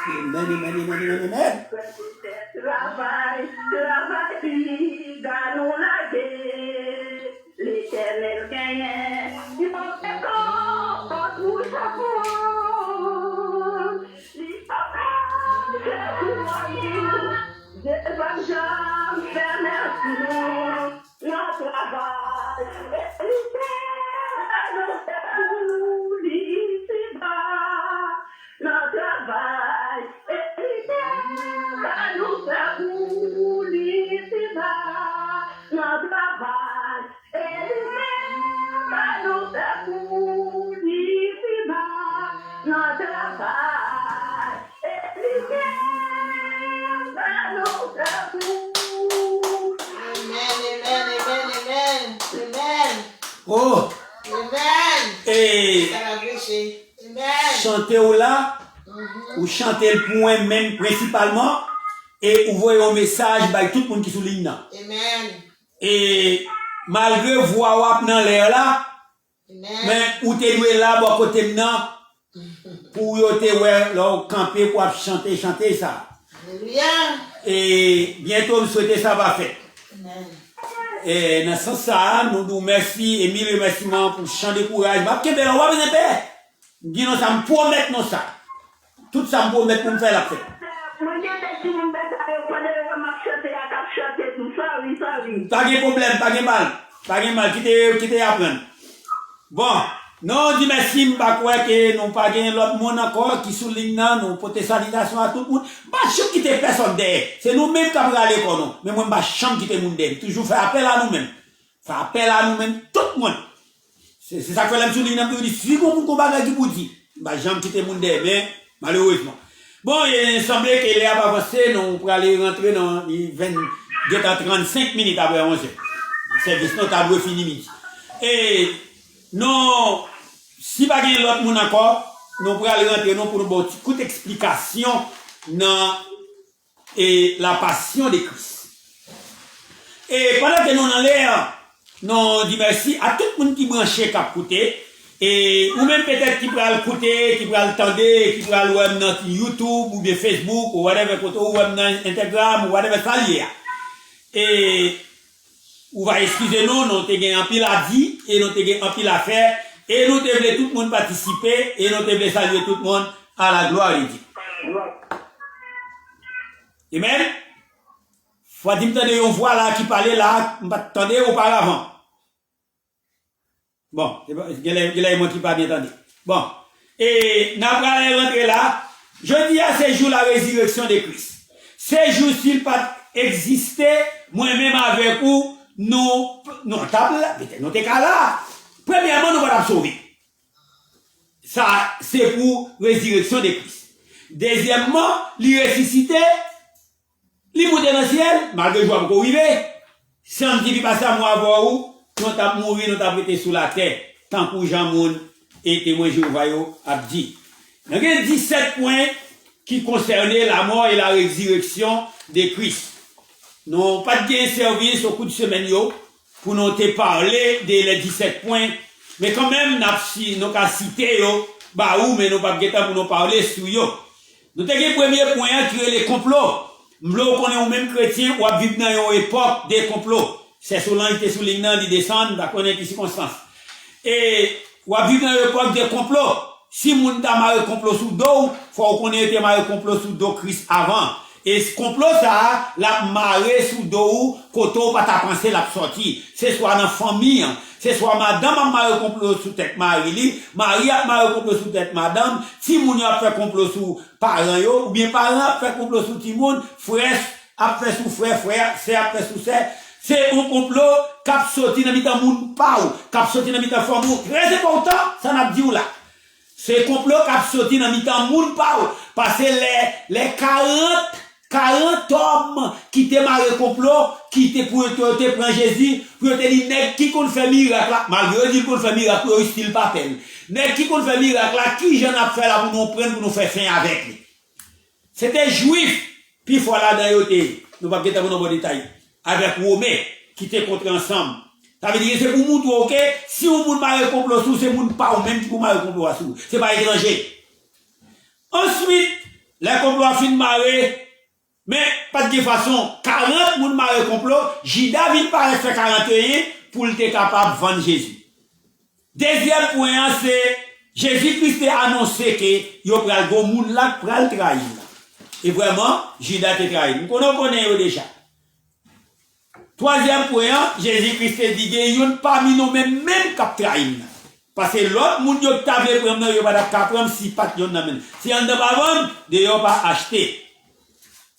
Amen, amen, amen, amen, amen. Travail, gagne la guerre, l'éternel gagne, il m'en fait pas tout chapeau, les papas, c'est pour des vengeances, faire merci, notre travail, notre travail, notre Oh, Amen. et Ça va prêcher. Amen. chanter ou là, ou chanter le point même principalement, et vous voyez un message by tout le monde qui souligne là. Amen. Et malgré voix wap dans l'air là, Mais ou te doué là, bon côté maintenant, pour yo te ouais, là, camper pour chanter ça. Alléluia. Et bientôt, nous souhaitons ça va faire. Amen. Et dans ce sens, ça, nous nous merci et mille remerciements pour chant de courage. Parce que ben, on va venir faire. Dis nous ça me promet non ça. Tout ça me promet pour me faire la fête. Pas de problème, pas de mal. Pas de mal, quittez apprendre. Bon, non, dis merci, m'pas quoi que nous pas gagné l'autre monde encore qui souligne là, nous porter salutation à tout le monde. Pas chambre quitter personne derrière. C'est nous-mêmes qui avons aller pour nous. Mais moi, pas chambre quitter monde derrière. Toujours faire appel à nous-mêmes. Faire appel à nous-mêmes, tout le monde. C'est ça que je souligne là, si vous avez un bagage qui vous dit, bah, j'aime quitter monde derrière, mais malheureusement. Bon, il semblait qu'il est avancé, nous pour aller rentrer dans les 35 minutes après 11h. Le service notable fini midi. Et, non, si pas de l'autre monde encore, nous pourrons aller rentrer pour une petite courte explication dans la passion de Christ. Et pendant que nous en l'air, nous disons merci à tout le monde qui branche qui a écouté. Et ou même peut-être qui pourra l'écouter, qui pourra l'entendre, qui pourra le voir dans YouTube ou bien Facebook ou whatever, ou dans Instagram ou whatever ça y est. Et ou va excuser nous, nous avons un pile à dire et nous avons un pile à faire et nous devons tout le monde participer et nous devons saluer tout le monde à la gloire de Dieu. Amen. Faut dire que on voit là qui parlait là, on attendait auparavant. Bon, il y a moi qui pas bien entendu. Bon, et nous allons rentrer là. Je dis à ces jours la résurrection de Christ. Ces jours s'il pas existait, moi-même avec vous, nous tables là, nous sommes là. Premièrement, nous allons sauver. Ça, c'est pour résurrection de Christ. Deuxièmement, lui ressusciter, lui monter dans le ciel, malgré que je vais arriver. Si on dit passer à moi avant où, nous avons mouru, nous avons été sous la terre, tant que Jean Moun et témoin Jéhovah a dit. Il y a 17 points qui concernaient la mort et la résurrection de Christ. Nous n'avons pas de bien service au cours de semaine pour nous te parler des 17 points, mais quand même, nous avons cité bah ou mais nous pas pour nous parler sur yo. Nous avons le premier point qui est les complots. Nous connaissons même chrétien ou vivre dans une époque des complots. C'est souvent il était souligné dans les descendre, bah connaître les circonstances. Et ou vivre dans une époque des complots. Si moun ta marre complot sous dos, faut qu'on ait marre complot sous dos Christ avant. Et ce complot ça, la marre sous dos, koto pas ta penser la sortie. C'est soit dans famille, c'est soit madame a marre complot sous tête Marie, Marie a marre complot sous tête madame, si moun a fait complot sous parents yo, ou bien parents a fait complot sous ti moun, frère a fait sous frère, c'est a fait sous sœur. C'est un complot cap sorti dans mitan moun pa ou, cap sorti dans mitan femme ou. Très important, ça n'a dit ou là. C'est complot cap sorti dans mitan moun pa ou, parce que les 40 hommes qui te marre complot, qui te pour te prendre Jésus, pour te dire nèg qui qu'on fait miracle là, malgré dire qu'on fait miracle, il style pas peine. Nèg qui qu'on fait miracle là, qui j'en a fait là pour nous prendre pour nous faire fin avec lui. C'était juif, puis voilà dans yoté, nous pas gêter dans bon détail. Avec Romain qui étaient contre ensemble. Ça veut dire que c'est pour nous, ok? Si on moun marre complot sous, c'est moun pas ou même qui pour marre complot sous. C'est pas étranger. Ensuite, les complots fin marrer, mais pas de façon, 40 moun marre complot, Jida vient par faire 41 pour être capable de vendre Jésus. Deuxième point, c'est Jésus-Christ a annoncé que yo pral go moun là pral trahir. Et vraiment, Jida te trahir. Nous connaissons déjà. Troisième point, Jésus-Christ dit que yon parmi nous même cap trahir. Parce que l'autre moun yo table prendre yo pas prendre si pas yon nan. Si on ne pas vendre, de yo pas acheter.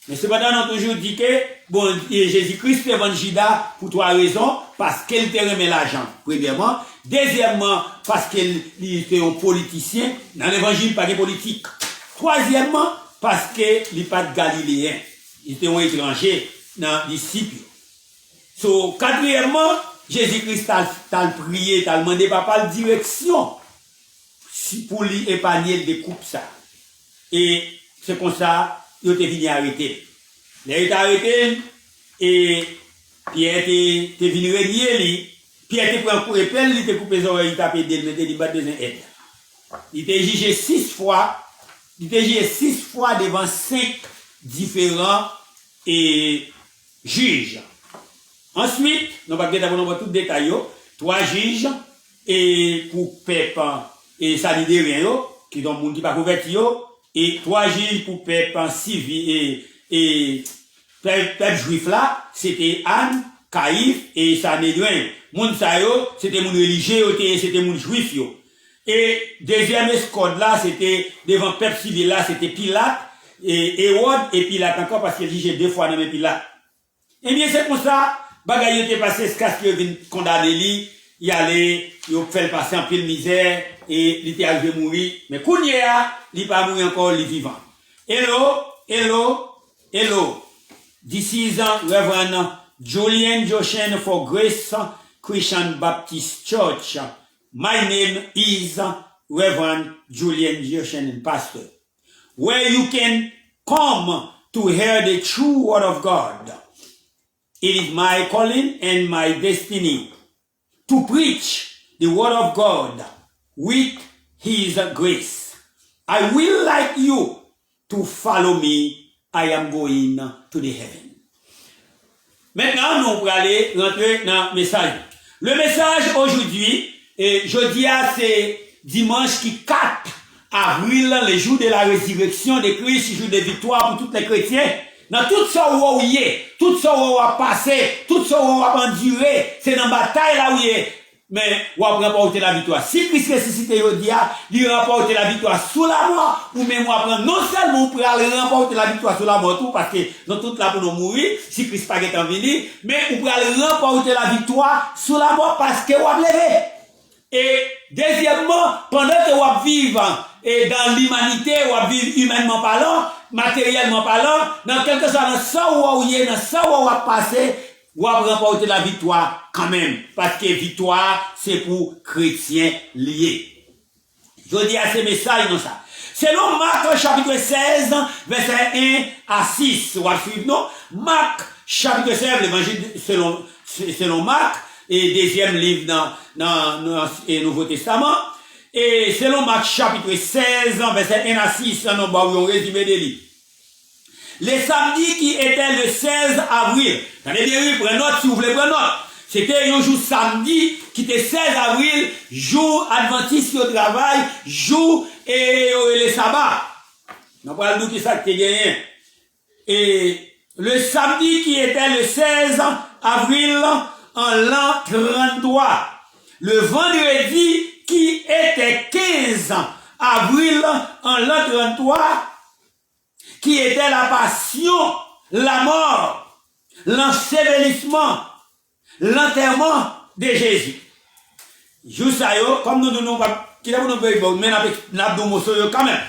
Mais cependant on toujours dit que bon Jésus-Christ fait vendre Judas pour trois raisons, parce qu'elle te remet l'argent. Premièrement, deuxièmement parce qu'il était un politicien, dans l'évangile pas de politique. Troisièmement, parce que il pas de Galiléen, il était un étranger dans les disciples. So, quatrièmement, Jésus-Christ t'a prié, t'a demandé papa la direction pour lui épargner des coupes ça. Et c'est comme ça, il était venu arrêter. Il a été arrêté et Pierre était venu régner lui. Pierre te prend un coup épelle, il te coupe les oreilles, il t'a pédé, il mettait des battes de aide. Il t'a jugé 6 fois, devant 5 différents juges. Ensuite, nous ne pouvons pas voir tout le détail, 3 juges, et pour peuple, et sanitaire, qui sont monde qui pas converti, et 3 juges pour peuple civil, et peuple juif là, c'était Anne, Caïphe et Sanhédrin. Moun sa yo, c'était moun religieux, c'était moun juif yo. Et deuxième escorde là, c'était devant peuple civil là, c'était Pilate, et Hérode et Pilate encore parce qu'il jugeait 2 fois dans même Pilate. Eh bien c'est comme ça, bagaille était passé ce cas qui vient condamner lui, il allait, il fait passer en pile misère et il était arrivé mourir, mais Kounia, il pas mourir encore, il vivant. Hello. This is Reverend Julian Joshen for Grace Christian Baptist Church. My name is Reverend Julian Joshen, Pastor. Where you can come to hear the true word of God. It is my calling and my destiny to preach the word of God with His grace. I will like you to follow me. I am going to the heaven. Maintenant, nous allons aller rentrer dans le message. Le message aujourd'hui, jeudi, c'est dimanche qui 4 avril, le jour de la résurrection de Christ, jour de victoire pour tous les chrétiens. Dans tout ça où il est, tout ça où on va passer, tout ça où on va endurer, c'est dans la bataille là où il est. Mais on va remporter la victoire. Si Christ ressuscité aujourd'hui, il remporte la victoire sous la mort, ou même on va non seulement pour aller remporter la victoire sous la mort, tout parce que dans toute là pour nous mourir, si Christ pas est en venu, mais on peut aller remporter la victoire sous la mort parce que on va lever. Et deuxièmement, pendant que on va vivre et dans l'humanité, on va vivre humainement parlant, matériellement parlant, dans quelque sorte dans ça où on est, dans ça où on va passer, on va remporter la victoire quand même. Parce que victoire, c'est pour chrétiens liés. Je dis à ces messages dans ça. Selon Marc chapitre 16, verset 1 à 6. On va suivre, non? Marc chapitre 16, l'évangile selon Marc, et deuxième livre dans le Nouveau Testament. Et selon Marc chapitre 16, verset 1 à 6, nous avons résumé des livres. Le samedi qui était le 16 avril. Attendez bien, oui, prenez note si vous voulez prendre note. C'était un jour samedi qui était 16 avril, jour adventiste au travail, jour et le sabbat. Nous allons nous dire ça qui est gagné. Et le samedi qui était le 16 avril en l'an 33. Le vendredi qui était 15 avril en l'an 33. Qui était la passion, la mort, l'ensevelissement, l'enterrement de Jésus. Juste ça, comme nous donnons pas, qui nous payons, mais nous quand même.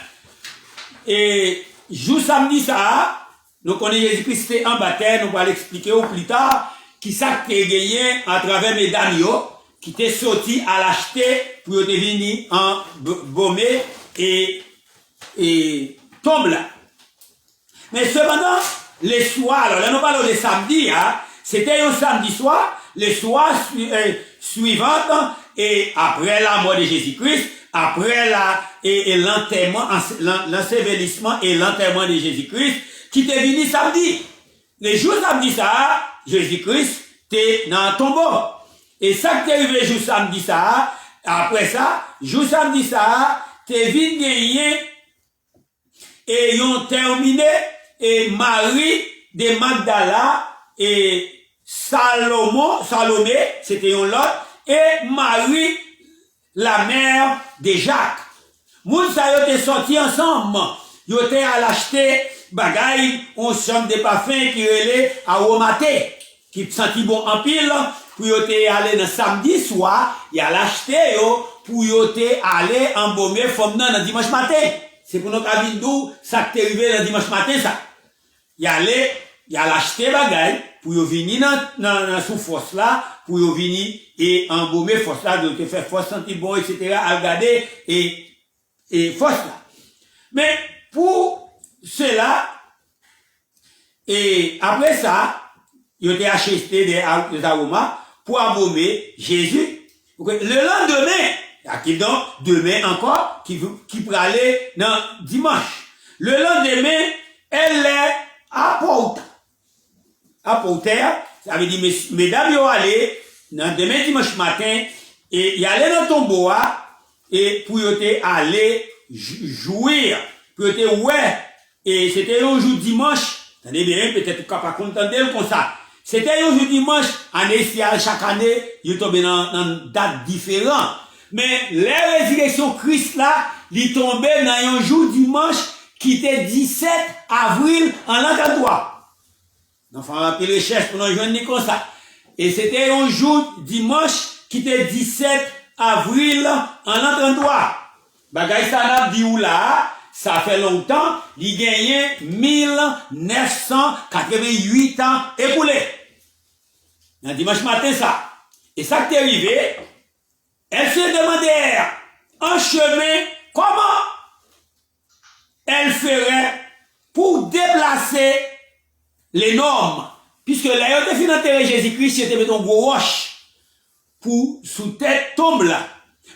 Et juste samedi ça, nous connaissons Jésus-Christ en baptême, nous allons expliquer plus tard, qui ça qui est gagné à travers mesdames, qui t'est sorti à l'acheter pour venir en baumer et tombe là. Mais cependant, les soirs, alors là nous parlons de samedi, c'était un samedi soir, les soirs suivants, et après la mort de Jésus-Christ, après l'enterrement, l'ensevelissement et l'enterrement de Jésus-Christ, qui était venu samedi. Les jours samedi ça, Jésus-Christ était dans le tombeau. Et ça qui est arrivé le jour samedi ça, après ça, jour samedi ça, t'es venu gagner, et ils ont terminé, et Marie de Magdala et Salomé, c'était un lot, et Marie, la mère de Jacques. Moun sa yo te sorti ensemble. Yo te à l'acheter bagaille, on somme de parfum qui relait aromaté, qui senti bon en pile, pour yo te aller dans samedi soir, y a l'acheter yo, pour yo te aller embaumer femme dans dimanche matin. C'est pour nous qu'à d'où ça qui est arrivé le dimanche matin, ça. Y a l'acheter bagaille, pour y venir dans sous force là, pour y venir et embaumer force là, de te faire force sentir bon, etc., à regarder et force là. Mais, pour cela, et après ça, y a acheté des aromas, pour embaumer Jésus. Le lendemain, qui donc demain encore, qui pourrait aller dans dimanche. Le lendemain, elle est à Porta. À Porta, ça veut dire, mesdames, ils aller dans demain dimanche matin, et y aller dans tombeau, et pour y aller jouir, pour y ouais, et c'était un jour dimanche, attendez bien, peut-être qu'on pas contenter comme ça. C'était un jour dimanche, chaque année, il tombé dans une date différente. Mais la résurrection Christ là, il tombait dans un jour dimanche qui était 17 avril en l'an 33. Enfin, on a fait recherche pour nous joindre comme ça. Et c'était un jour dimanche qui était 17 avril en l'an 33. Bagay ça n'a dit où là, ça fait longtemps, il gagnait 1988 ans écoulés. Un dimanche matin, ça. Et ça qui est arrivé, elle se demandait en chemin comment elle ferait pour déplacer les normes. Puisque là, elle a fait enterrer Jésus-Christ, c'était mis un gros roche pour sous tête tombe là.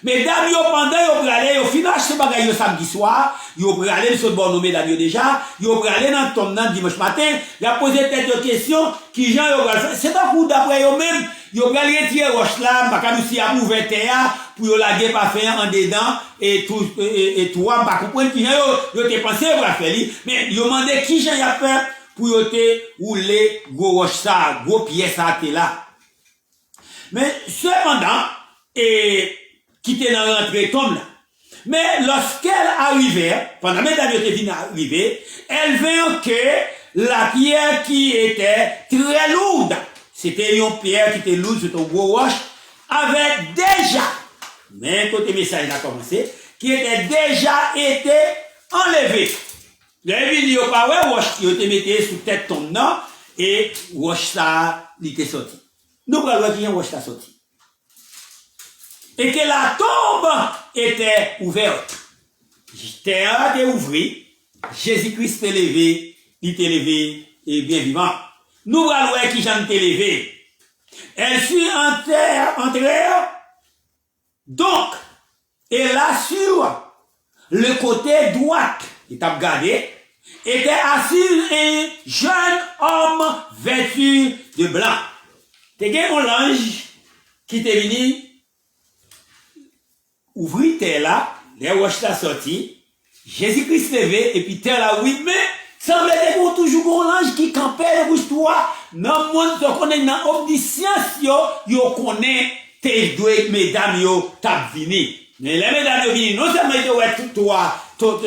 Mesdames, yo pendant yo pralé, yo fin acheter bagay yo samedi soir, yo pralé sur bon nommé mesdames yo déjà, yo pralé dans tombe dans dimanche matin, y a posé tête de questions qui gens yo pral. C'est pas pour d'après yo même, yo pral retirer roche là, pas comme si a ouvert terre pour yo laguer pas faire en dedans et tout pas comprendre qui gens yo te pensé pour faire li, mais yo mandé qui gens y a fait pour yo te rouler gros roche ça, gros pièce ça té là. Mais cependant qui était dans l'entrée tombe là. Mais lorsqu'elle arrivait, pendant que mesdames étaient venues arriver, elle vint que la pierre qui était très lourde, c'était une pierre qui était lourde, c'était un gros roche, avait déjà, même côté message a commencé, qui était déjà été enlevé. Les vidéos pas ouais roche qui était mis sous tête tombe non, et roche ça, il était sorti. Nous allons voir qui est roche ça sorti. Et que la tombe était ouverte. Terre était ouverte. Jésus-Christ est levé, il était levé et bien vivant. Nous allons voir qui j'en était levé. Elle fut entrée. Donc, et là sur le côté droit, il t'a regardé, était assis un jeune homme vêtu de blanc. T'es un l'ange qui était venu ouvrir terre là, les roches là sorti, Jésus-Christ levé, et puis terre là, oui, mais, semblait que toujours un ange qui campait, bouche toi, dans le monde, on connaît, dans l'omniscience, yo connaît, tes doués, mesdames, yo, tap vini. Mais les mesdames, yo vini, non seulement, yo, ouais, toi, ton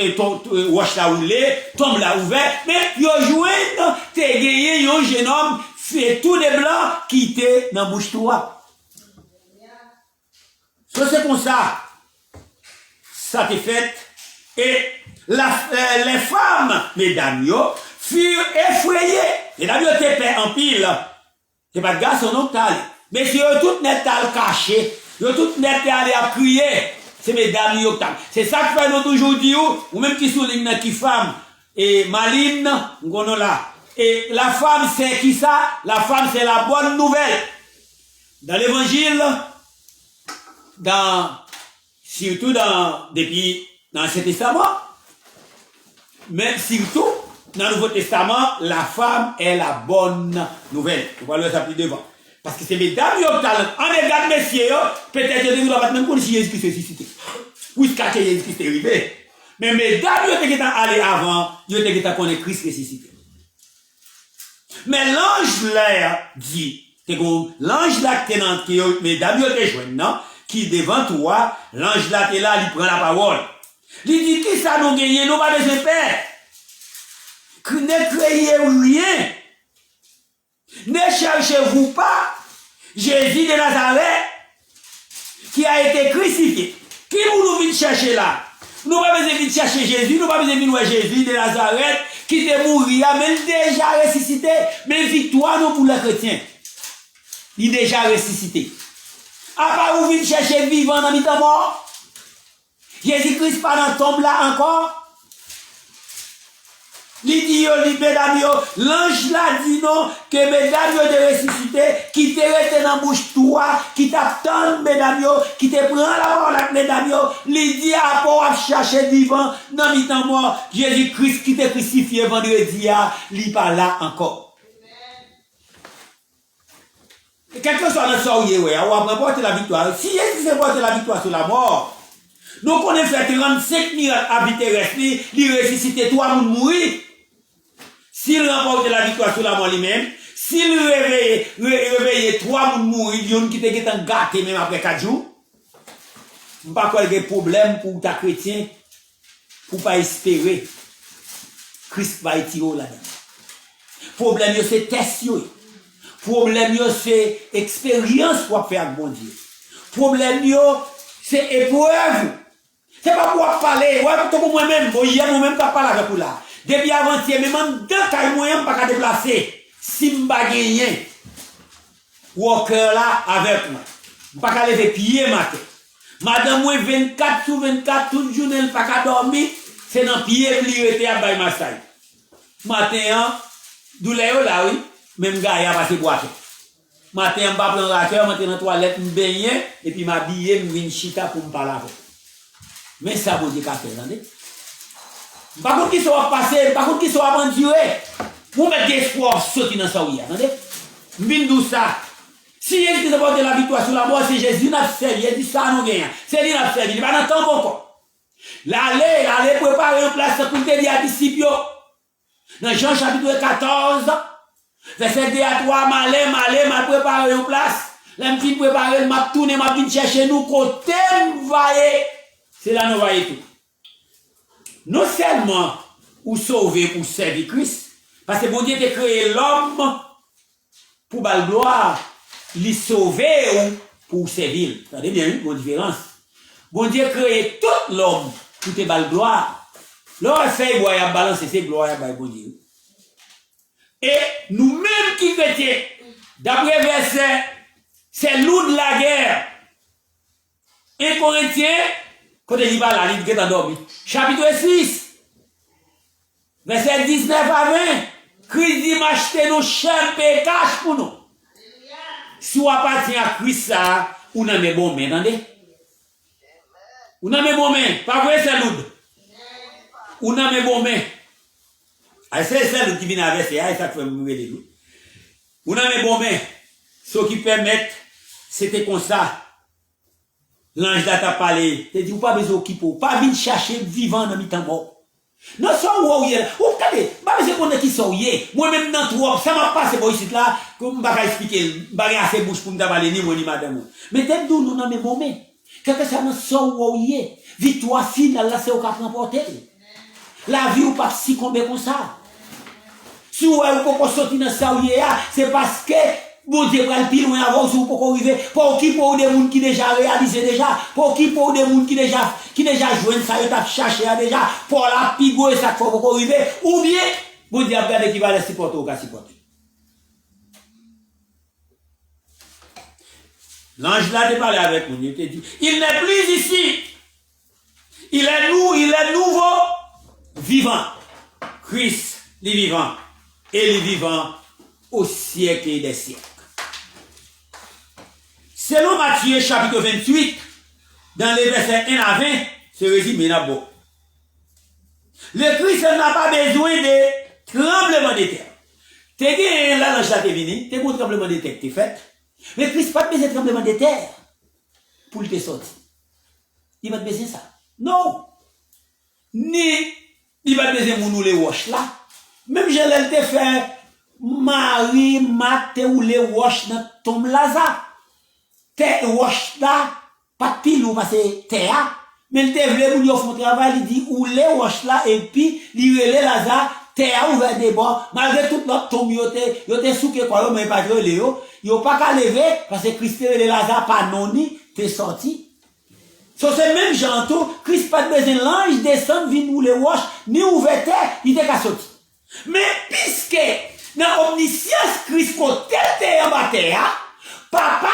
roche là roulé, tombe là ouvert, mais, yo joué, t'es gagné, yo, jeune homme, fait tout des blancs, qui était dans bouche toi. C'est comme ça. Ça t'est fait. Et les femmes, mesdames, furent effrayées. Mesdames, yo te fait en pile. C'est pas de gars, son nom tal. Mais si yo tout net tal caché, yo tout net allé à crier, c'est mesdames, yo tal. C'est ça que fait nous toujours dire, ou même qui souligne qui femme, et maline, on là. Et la femme, c'est qui ça? La femme, c'est la bonne nouvelle. Dans l'évangile, surtout depuis l'Ancien Testament, mais surtout dans le Nouveau Testament, la femme est la bonne nouvelle. On va le faire plus devant. Parce que c'est mesdames qui ont talent. En regarde, messieurs, peut-être que vous n'avez même pas si Jésus-Christ est ressuscité. Ou est-ce que Jésus-Christ est arrivé. Mais mesdames, ils ont allé avant, ils ont connaître Christ ressuscité. Mais l'ange là dit, l'ange là qui est mesdames, ils ont joint, non? Qui devant toi, l'ange là t'es là, il prend la parole. Il dit qui ça nous gagne, nous pas besoin de peur. Ne créez rien. Ne cherchez-vous pas Jésus de Nazareth qui a été crucifié. Qui vous nous chercher là? Nous pas besoin de chercher Jésus, nous pas besoin de voir Jésus de Nazareth qui est mort, mais déjà ressuscité. Mais victoire nous pour les chrétiens. Il est déjà ressuscité. À part où vous chercher vivant dans mi-temps mort? Jésus-Christ pas dans tombe là encore? Il dit, mesdames, l'ange l'a dit non, que mesdames de ressuscité, qui te rete dans la bouche toi, qui t'attend, mesdames, qui te prend la parole avec mesdames, il dit à pour chercher vivant, dans le temps mort, Jésus-Christ qui te crucifié vendredi, il pas là encore. Et quel que soit notre sort, on va remporter la victoire. Si Jésus fait porter la victoire sur la mort, nous connaissons fait 35 miracles à vie terrestre, il ressuscite toi, mourir. S'il remporte la victoire sur la mort lui-même, s'il réveille 3 mourir, il y a qui te gâté même après 4 jours, je ne sais pas quoi le problème pour ta chrétien, pour ne pas espérer. Christ va être tiré là-dedans. Problème, c'est test. Problème, c'est expérience pour faire avec bon Dieu. Problème, c'est épreuve. C'est pas pour parler. Ouais, pour moi-même, moi-même, qui parle avec vous là. Depuis avant-hier, même deux cas moyens pas déplacer. Si je ne pas gagner, Walker là avec moi. Je ne pas qu'à lever pied matin. Madame, moi 24 sur 24, toute journée, je ne pas qu'à dormir. C'est dans pied pliré à Baye Massay. Matin, douleur là, oui. Même gars, il a passé boire. Matin, je ne pas prendre la cœur, matin dans la toilette, je me baigner, et puis je m'habiller, je viens chita pour me parler avec. Mais ça, vous dites qu'à faire, attendez. Par contre, qui soit passé, par contre, qui soit aventuré, vous mettez des espoirs sauter dans ça, oui, attendez. M'bindou ça. Si il dit de la victoire sur la mort, c'est Jésus n'a servi, il dit ça, non gagne. C'est lui n'a servi, il va dans le temps encore. L'aller préparer un place pour te dire à disciples. Dans Jean chapitre 14, verset 2 à 3, m'a préparer une place. Là, je préparer, m'a tourner, m'a venu chercher nous, côté, m'vailler. C'est là, nous voyons tout. Non seulement ou sauver pour servir Christ, parce que bon Dieu a créé l'homme pour la gloire, il sauver ou pour servir. Vous savez bien, une bonne différence. Bon Dieu a créé tout l'homme pour te la gloire. L'homme fait boire à balancer ses gloires à bon Dieu. Et nous-mêmes qui chrétiens, d'après verset, c'est loup de la guerre. Et Corinthiens, quand il va là, il est endormi. Chapitre 6, verset 19 à 20. Christ dit, m'acheter nos chers pécages pour nous. Si on appartient à Christ, ça, on a mes bons mains, attendez? On a mes bons mains. Pas vrai, c'est l'aude. On a mes bons mains. C'est celle qui vient avec ça, ça fait mourir les loups. On a mes bons mains. Ce qui permettent, c'était comme ça. L'ange là t'a parlé, t'as dit, ou pas besoin de pas venir chercher vivant dans mi-temps mort. Non, ça ou est, ou regardez, pas besoin de qui sont moi-même dans toi, ça m'a passé pour ici là, comme je vais expliquer, je vais assez bouche pour me parler ni moi ni madame. Mais t'es d'où nous dans mes moments, quelque chose dans ça ou victoire finale là, c'est au cap remporter. La vie ou pas si combien comme ça. Si vous avez pas sorti dans ça ou c'est parce que bon Dieu prend le pile loin avant si vous pouvez arriver pour qui pour des gens qui déjà réalisé déjà pour qui pour des gens qui déjà joué ça et t'a cherché déjà pour la pigo et ça faut pour arriver ou bien bon Dieu regarde qui va laisser supporter ou pas supporter. L'ange là de parler avec nous, il te dit il n'est plus ici. Il est nouveau vivant. Christ est vivant et il est vivant au siècle des siècles. Selon Matthieu chapitre 28, dans les versets 1 à 20, c'est résumé là bas. Le Christ n'a pas besoin de tremblement de terre. T'es dit, là, l'ange là t'es venu, t'es bon tremblement de terre, t'es fait. Mais Christ n'a pas besoin de tremblement de terre pour te sortir. Il va te besoin ça. Non. Ni, il va te besoin de nous les wash là. Même je l'ai te fait, Marie, Marthe ou les wash dans ton Lazare. Te wash là, pas de pile ou parce que terre, mais il te voulait pour lui faire un travail, il dit, ou les wash là, et puis, il relève Lazare, terre ouvert des bords, malgré tout notre tombe, il était souké quoi, mais pas de Léo, il n'a pas qu'à lever, parce que Christ et Lazare, pas non ni, t'es sorti. So, c'est même gentil, Christ pas besoin l'ange descend, vient nous les wash, ni ouvert terre, il était qu'à sortir. Mais, puisque, dans l'omniscience, Christ, quand tel en bas terre, papa,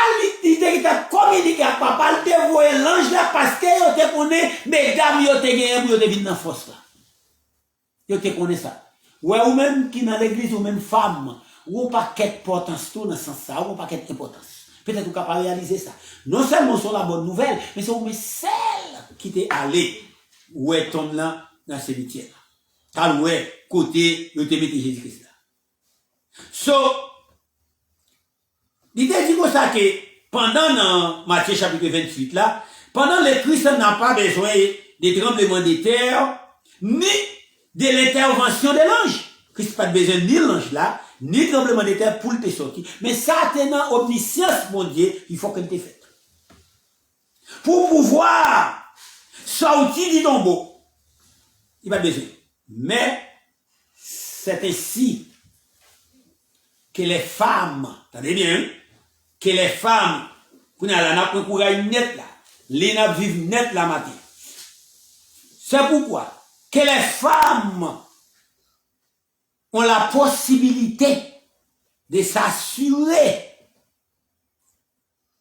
il t'a communiqué à papa, il t'a voyé l'ange là parce que il te connaît, mesdames, il te gagné pour te venir dans la force là. Il te connaît ça. Ouais, ou même qui dans l'église, ou même femme, ou pas d'importance tout dans ce sens ça, ou pas d'importance. Peut-être qu'on peut pas réaliser ça. Non seulement sur la bonne nouvelle, mais c'est même celle qui t'est allé, où est tombe là, dans ce cimetière. Car ouais, côté, où te mette Jésus-Christ là. So, l'idée dit comme ça que, pendant dans Matthieu chapitre 28 là, pendant le Christ n'a pas besoin des tremblements de terre, ni de l'intervention de l'ange. Christ n'a pas besoin ni l'ange là, ni tremblement de terre pour le sortir. Mais ça, tenant omniscience, mon Dieu, il faut qu'elle te fasse. Pour pouvoir sortir du tombeau, il va besoin. Mais, c'est ainsi que les femmes, attendez bien, que les femmes, qu'on a là, n'a pas courage net là, les n'a vivent net la matin. C'est pourquoi que les femmes ont la possibilité de s'assurer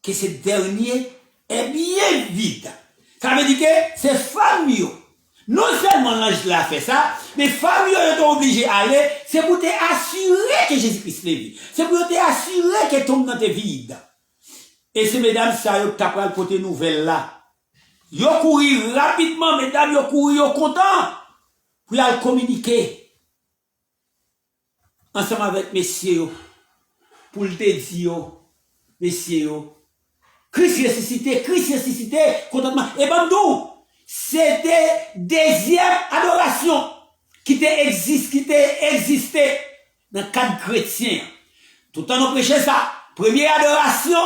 que ce dernier est bien vide. Ça veut dire que ces femmes, non seulement l'ange l'a fait ça, mais les femmes sont obligées d'aller, c'est pour t'assurer que Jésus-Christ est vide. C'est pour t'assurer que ton temps est vide. Et c'est mesdames, ça, qui t'as pour tes nouvelles là. Yo couru rapidement, mesdames, yo couru, yo content, pour y aller communiquer ensemble avec messieurs, pour te dire, messieurs, Christ ressuscité, contentement. Et ben nous, c'était deuxième adoration qui existait dans le cadre chrétien. Tout le temps nous prêchons ça. Première adoration,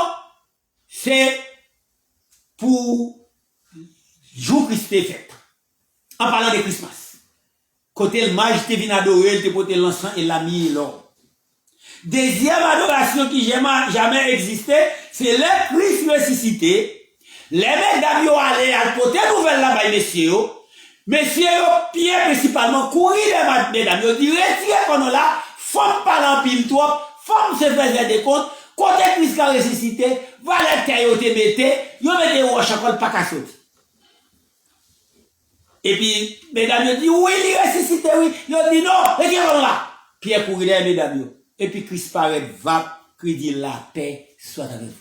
c'est pour jour Christ est fait. En parlant de Christmas. Côté le mage te vient adorer, te porter l'encens et la mis l'or. Deuxième adoration qui jamais existé, c'est le Christ ressuscité. Les mesdames yo allé à porter nouvelle là-bas, messieurs. Messieurs, pied principalement, courir les mesdames, yo dit retirez pendant là, femme parlant pile trop, femme se faisait des comptes, côté Christ a ressuscité, va les terre yo te mette, yo mette au chacol pas qu'à sortir. Et puis, mesdames, yo dit oui, il est ressuscité, oui. Yo dit non, retirez pendant là. Pierre courir les mesdames yo. Et puis Christ paraît, va, qui dit la paix soit avec vous.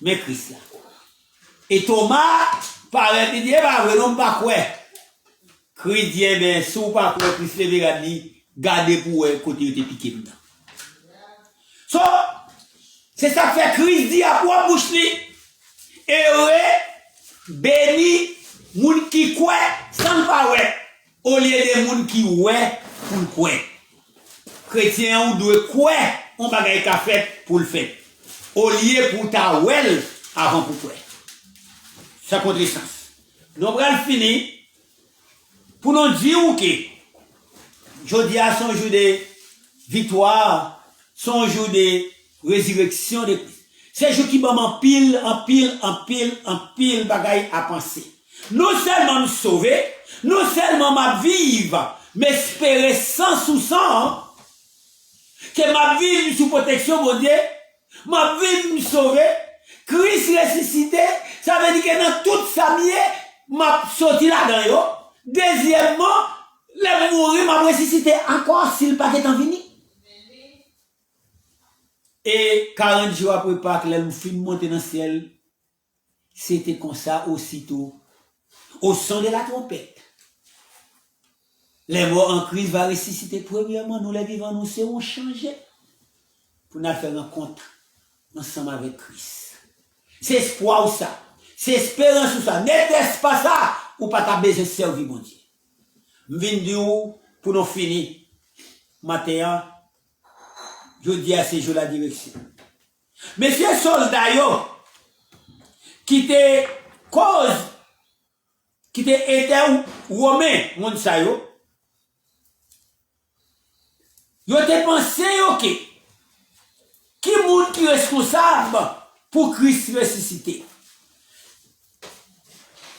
Mais Christ là. Et Thomas paraît, il dit, bah, non, pas quoi. Christ dit, ben, si vous pas quoi, Christ le dit, gardez pour eux, côté où te piqué dedans. So, c'est ça que fait Christ dit à quoi bouche li. Et béni, moun qui quoi, sans pas ouais. Au lieu de moun qui ouais, pour quoi. Chrétien ou doit quoi on bagaille qu'a fait pour le faire au lieu pour ta well avant pour quoi ça compte le sens nous allons finir pour nous dire que jeudi a son jour de victoire son jour de résurrection de Christ c'est jour qui m'a en pile bagaille à penser non seulement me sauver non seulement m'a vivre mais espérer sans sous sang que ma vie sous protection, mon Dieu, ma vie me sauver, Christ ressuscité, ça veut dire que dans toute sa vie, m'a sorti là-dedans. Deuxièmement, les mourir, m'a ressuscité encore s'il pas est en vini. Et 40 jours après Pâques, les fin monter dans le ciel, c'était comme ça aussitôt, au son de la trompette. Les morts en Christ va ressusciter. Premièrement, nous les vivants, nous serons changés pour nous faire un compte ensemble avec Christ. C'est espoir ou ça. C'est espérance ou ça. N'était-ce pas ça ou pas ta besoin de servir mon Dieu. Je viens de dire pour nous finir. Matin, je dis à ces jours la direction. Messieurs soldats, qui te cause, qui te été romain, mon sayo, yo te pensé que qui moun qui responsable pour Christ ressuscité.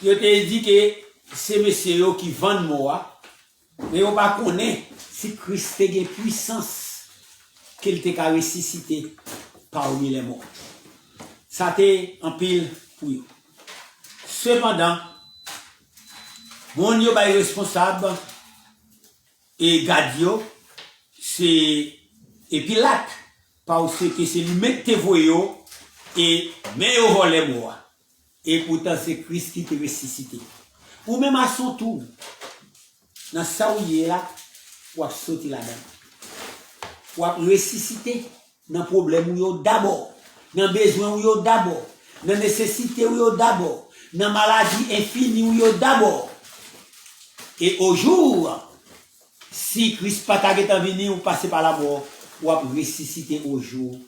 Yo te dit que c'est messieurs qui vendent moi mais on pas connaît si Christ a une puissance qu'il te a ressuscité parmi les morts. Ça t'est en pile pour eux. Cependant, mon yo ba responsable et Gadio, c'est et Pilate, parce que c'est lui mettre tes voyaux et mais au volet moi. Et pourtant c'est Christ qui te ressuscité. Ou même à son tour, dans ça où il est là, ou à sauter là-dedans. Ou à ressusciter dans le problème où il y a d'abord, dans le besoin où il y a d'abord, dans la nécessité où il y a d'abord, dans la maladie infinie où il y a d'abord. Et au jour, si Christ pas venu ou passer par la mort, ou à ressusciter au jour,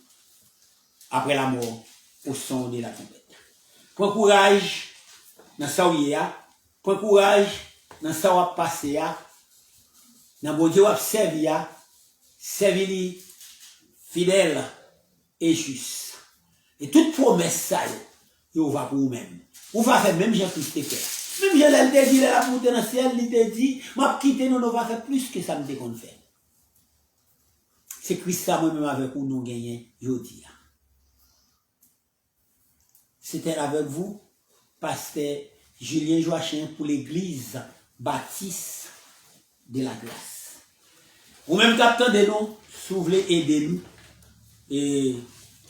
après la mort, au son de la tempête. Prends courage dans ça où il y a, prends courage dans ça où il a passé, dans bon Dieu où il servi, servi fidèle et juste. Et toute promesse ça, il va pour vous-même. Vous va faire même Jean-Christ fait. Même Jean elle dit, la monté dans le ciel, il te dit, m'a quitté, nous va faire plus que ça me déconne faire. C'est Christ ça moi-même avec vous nous gagnons aujourd'hui. C'était avec vous, pasteur Julien Joachim pour l'église Baptiste de la Grâce. Vous-même capteur de nous, si vous voulez aider nous, et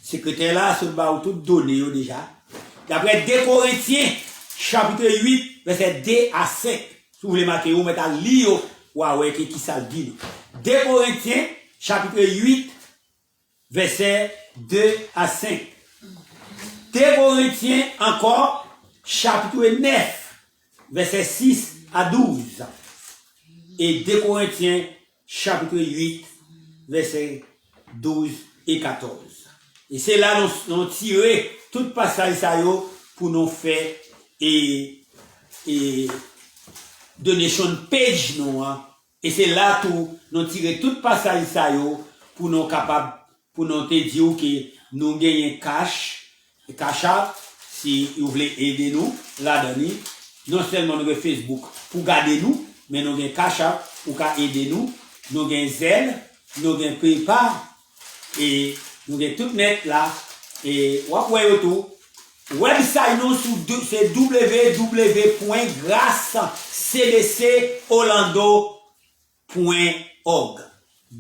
secrétaire là, ce bat tout donné déjà. D'après 2 Corinthiens, chapitre 8, verset 2 à 5. Si vous voulez marquer, vous mettez à lire, ouais, qui ça dit. 2 Corinthiens, chapitre 8, verset 2 à 5. 2 Corinthiens encore, chapitre 9, verset 6 à 12. Et 2 Corinthiens, chapitre 8, verset 12 et 14. Et c'est là nous tirer tout passage ça pour nous faire et donation page nous. Et c'est là tout nous tirer tout passage ça pour nous capable pour nous te dire que nous gagnons cash. Et Kacha, si vous voulez aider nous, là-dedans, non seulement nous avons Facebook pour garder nous, mais nous avons Kacha pour aider nous, nous avons Zelle, nous avons PayPal, et nous avons tout net là, et vous voyez tout. Website nous c'est www.gracecdcorlando.org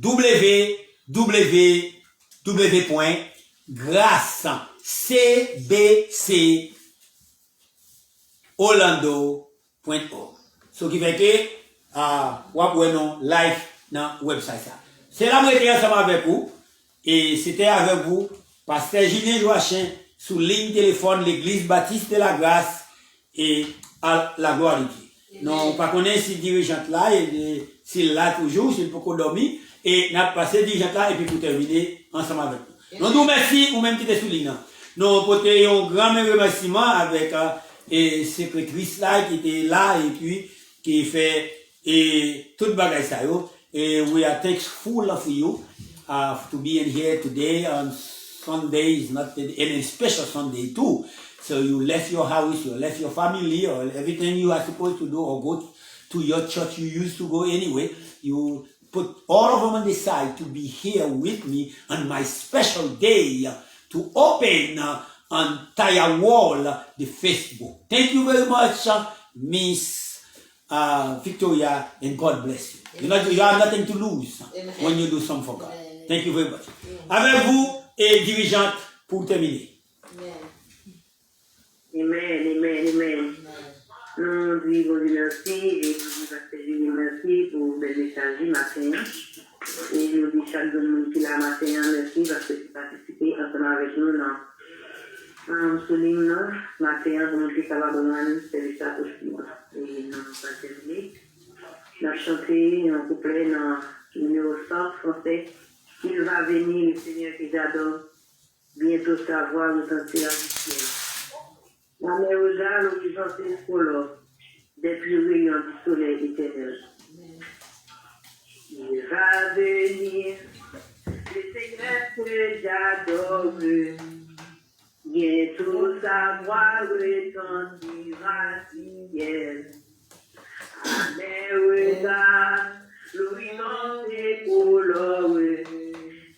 www.gracecdcorlando.org. Ce qui fait que vous pouvez nous live dans le website. C'est là que je suis ensemble avec vous. Et c'était avec vous, pasteur Julien Joachim, sous ligne téléphone, l'église Baptiste de la Grâce et à la gloire de Dieu. Non, pas connaître si dirigeant là, et s'il là toujours, s'il peut dormir, et n'a passé dirigeant là, et puis pour terminer ensemble avec vous. Donc, nous merci, ou même qui était sous ligne. Nous portons un grand remerciement avec et secrétrice là, qui était là, et puis, qui fait, et toute bagaille ça, et we are thankful for you. To be in here today on Sunday is not and a special Sunday too. So you left your house, you left your family, or everything you are supposed to do, or go to your church you used to go anyway. You put all of them on the side to be here with me on my special day to open on entire wall the Facebook. Thank you very much, Miss Victoria, and God bless you. You have nothing to lose when you do something for God. Thank you very much. Avec vous et dirigeante pour terminer. Amen. Nous disons merci et nous merci pour le message matin. Et nous disons chaque monde qui l'a matin merci parce que tu participes ensemble avec nous dans souligne matin pour nous qui capable de service à possible. Et nous pas terminer. Nous chanter un couplet dans numéro 100 français. Il va venir, le Seigneur qui j'adore, bientôt sa voix retentir du ciel. La mer regarde l'horizon tricolore, des plus rayons du soleil éternel. Il va venir, le Seigneur que j'adore, bientôt sa voix retentira du ciel. La mer regarde l'horizon tricolore,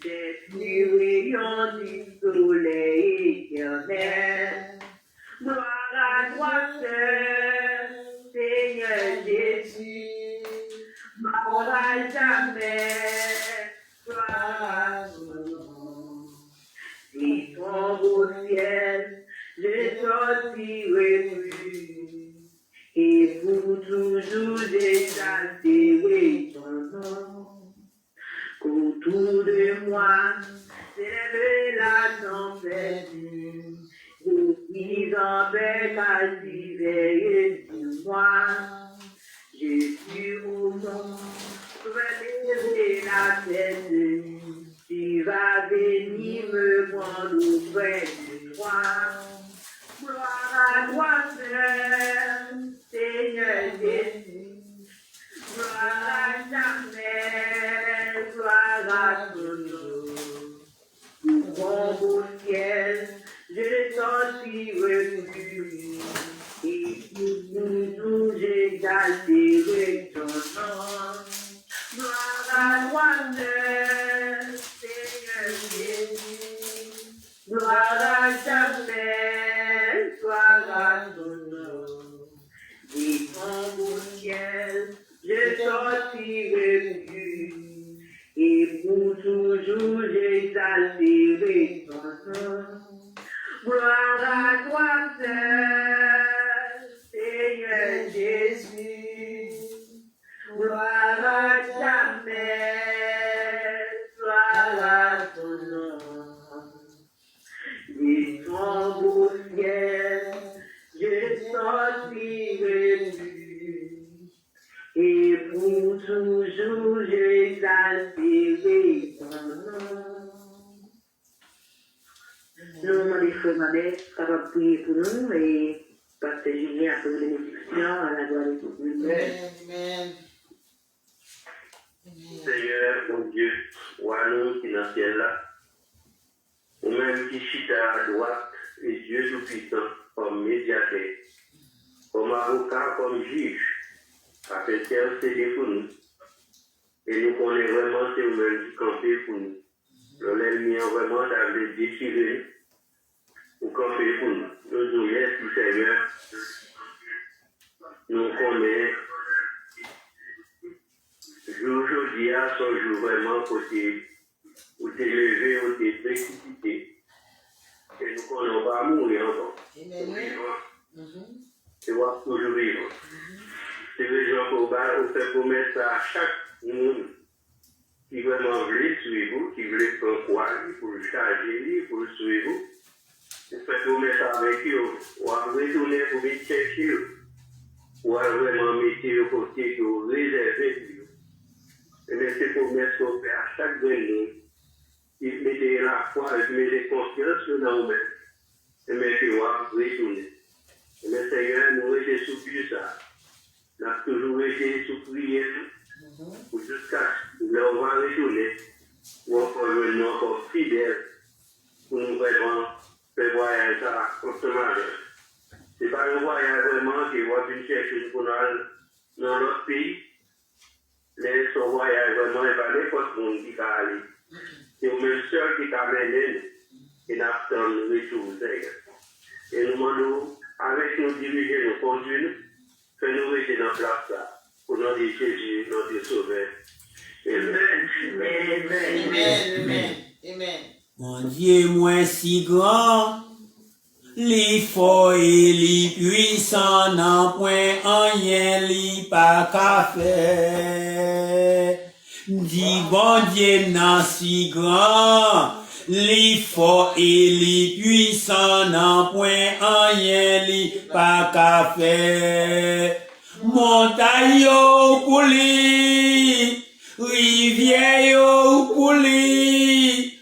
des plus rayons du soleil éternel. Gloire à toi, Seigneur Jésus. gloire jamais, gloire à ton nom. Si tombe au ciel, je sortirai plus, et pour toujours j'exalterai ton nom. Autour de moi, s'élève la tempête, je suis en paix car tu veilles sur moi. Je suis au monde, je vais lever la tête, tu vas venir me prendre auprès de toi. Gloire à toi, Seigneur Jésus, gloire à jamais, gloire à ton nom. Pour mon beau ciel, je sortirai plus, et pour toujours j'exalterai ton nom. Gloire à toi, Seigneur Jésus, gloire à jamais, gloire à ton nom. Et ton beau ciel, je sortirai plus, et pour toujours j'exalterai ton nom. Gloire à toi, Seigneur Jésus, gloire à jamais, gloire à ton nom. Et ton beau ciel, je sortirai plus, et pour toujours j'exalterai ton nom. Nous demandons des frères et mères capables de prier pour nous et Pasteur Julien a posé les bénédictions à la gloire de Dieu. Amen. Seigneur, mon Dieu, roi nous qui est dans le ciel là, ou même qui chita à droite, et Dieu Tout-Puissant, comme médiateur, comme avocat, comme juge, a fait intercéder pour nous. Et nous connaissons vraiment c'est vous-même qui campez pour nous. L'ennemi a vraiment d'avoir déchiré ou camper pour nous. Nous disons merci Seigneur. Nous connaissons aujourd'hui à ce jour vraiment côté où t'es levé, où t'es précipité. Et nous connaissons pas mourir encore. C'est voir toujours vivre. C'est les gens qui fait promesse à chaque monde qui vraiment veut suivre, qui veut prendre quoi, pour le charger, pour le suivre. Vous faites promesse avec eux, ou à retourner pour venir chercher, ou à vraiment mettre au côté que vous réservez pour eux. Et bien, ces promesses qu'on fait à chaque journée, ils mettent la foi, ils mettent confiance dans vous-même. Et bien, que vous retournez. Et bien, Seigneur, nous restons sous ça. Nous avons toujours été sous prière, jusqu'à ce que nous va retourner, ou encore fidèle, pour nous vraiment faire voyager ça constamment. Ce n'est pas un voyage vraiment qui va venir chercher pour nous dans notre pays, mais son voyage vraiment n'est pas n'importe qui qui va aller. C'est le seul qui t'a mené et n'a pas de retour. Et nous demandons, avec nos dirigeants, nous conduire, fais-nous rester dans la place là, pour nous dire Jésus, notre Sauveur. Amen. Amen. Amen. Amen. Mon Dieu, moi si grand, li fort et li puissant, n'en point rien li pas qu'à faire. Dis bon Dieu, n'en si grand, li fort et li puissant, n'en point rien li pas qu'à faire. Montagne yo pour li, rivière yo pour li,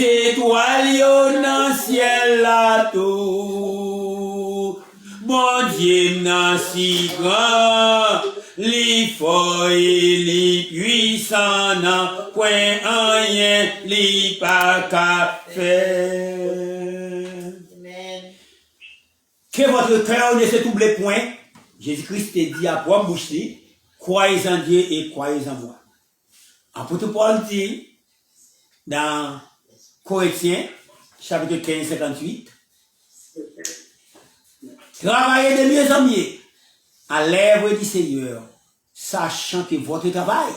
étoiles yo dans ciel là tout. Bon Dieu nan si grand, li fort et li puissant, nan point rien li pas qu'à faire. Amen. Que votre cœur ne se trouble point. Jésus-Christ dit à Paul bouche, croyez en Dieu et croyez en moi. Apôtre Paul dit dans Corinthiens, chapitre 15, 58, travaillez de mieux en mieux à l'œuvre du Seigneur, sachant que votre travail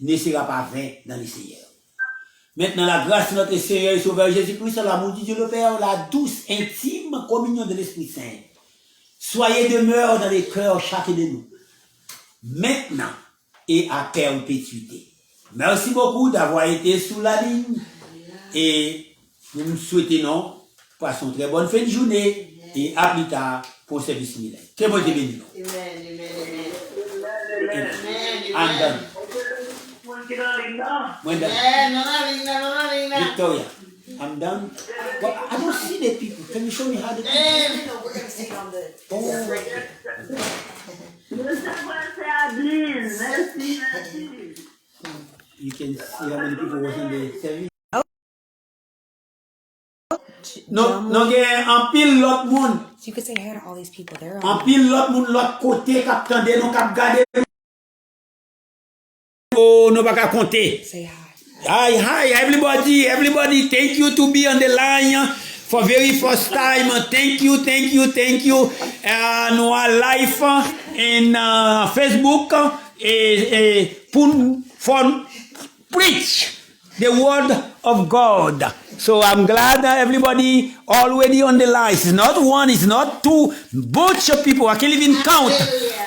ne sera pas vain dans le Seigneur. Maintenant, la grâce de notre Seigneur et Sauveur Jésus-Christ, l'amour de Dieu le Père, la douce, intime communion de l'Esprit Saint, soyez demeure dans les cœurs chacun de nous, maintenant et à perpétuité. Merci beaucoup d'avoir été sous la ligne et nous nous souhaitons passer une très bonne fin de journée et à plus tard pour service millénaire. Que bon Dieu bénisse. I'm done. When done. Victoria, I'm done. Well, I don't see the people. Can you show me how to do it? No, we're gonna see it on the. You can see how many people was in the service. Non, en pile l'autre monde. You could say hi to all these people. They're En pile l'autre monde, l'autre côté, cap tande, nous cap garder. Oh, nous pas qu'à compter. say hi. Hi, everybody, thank you to be on the line for very first time. Thank you. Nous are live in Facebook for preach the word of God. So I'm glad that everybody already on the line. It's not one, it's not two, bunch of people. I can't even count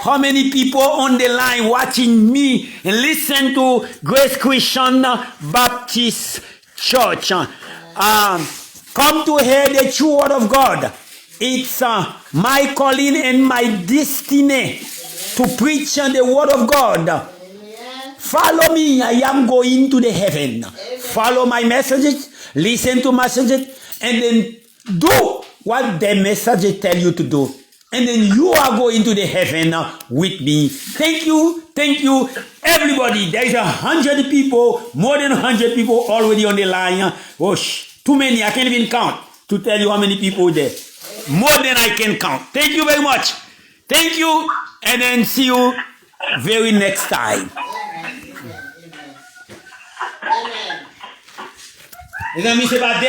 how many people on the line watching me and listen to Grace Christian Baptist Church. Come to hear the true word of God. It's my calling and my destiny to preach the word of God. Follow me, I am going to the heaven. Follow my messages, listen to messages, and then do what the message tell you to do. And then you are going to the heaven with me. Thank you, everybody. There is 100 people, more than 100 people already on the line. Oh, too many, I can't even count to tell you how many people there. More than I can count. Thank you very much. Thank you, and then see you very next time. Amen. Les amis, c'est pas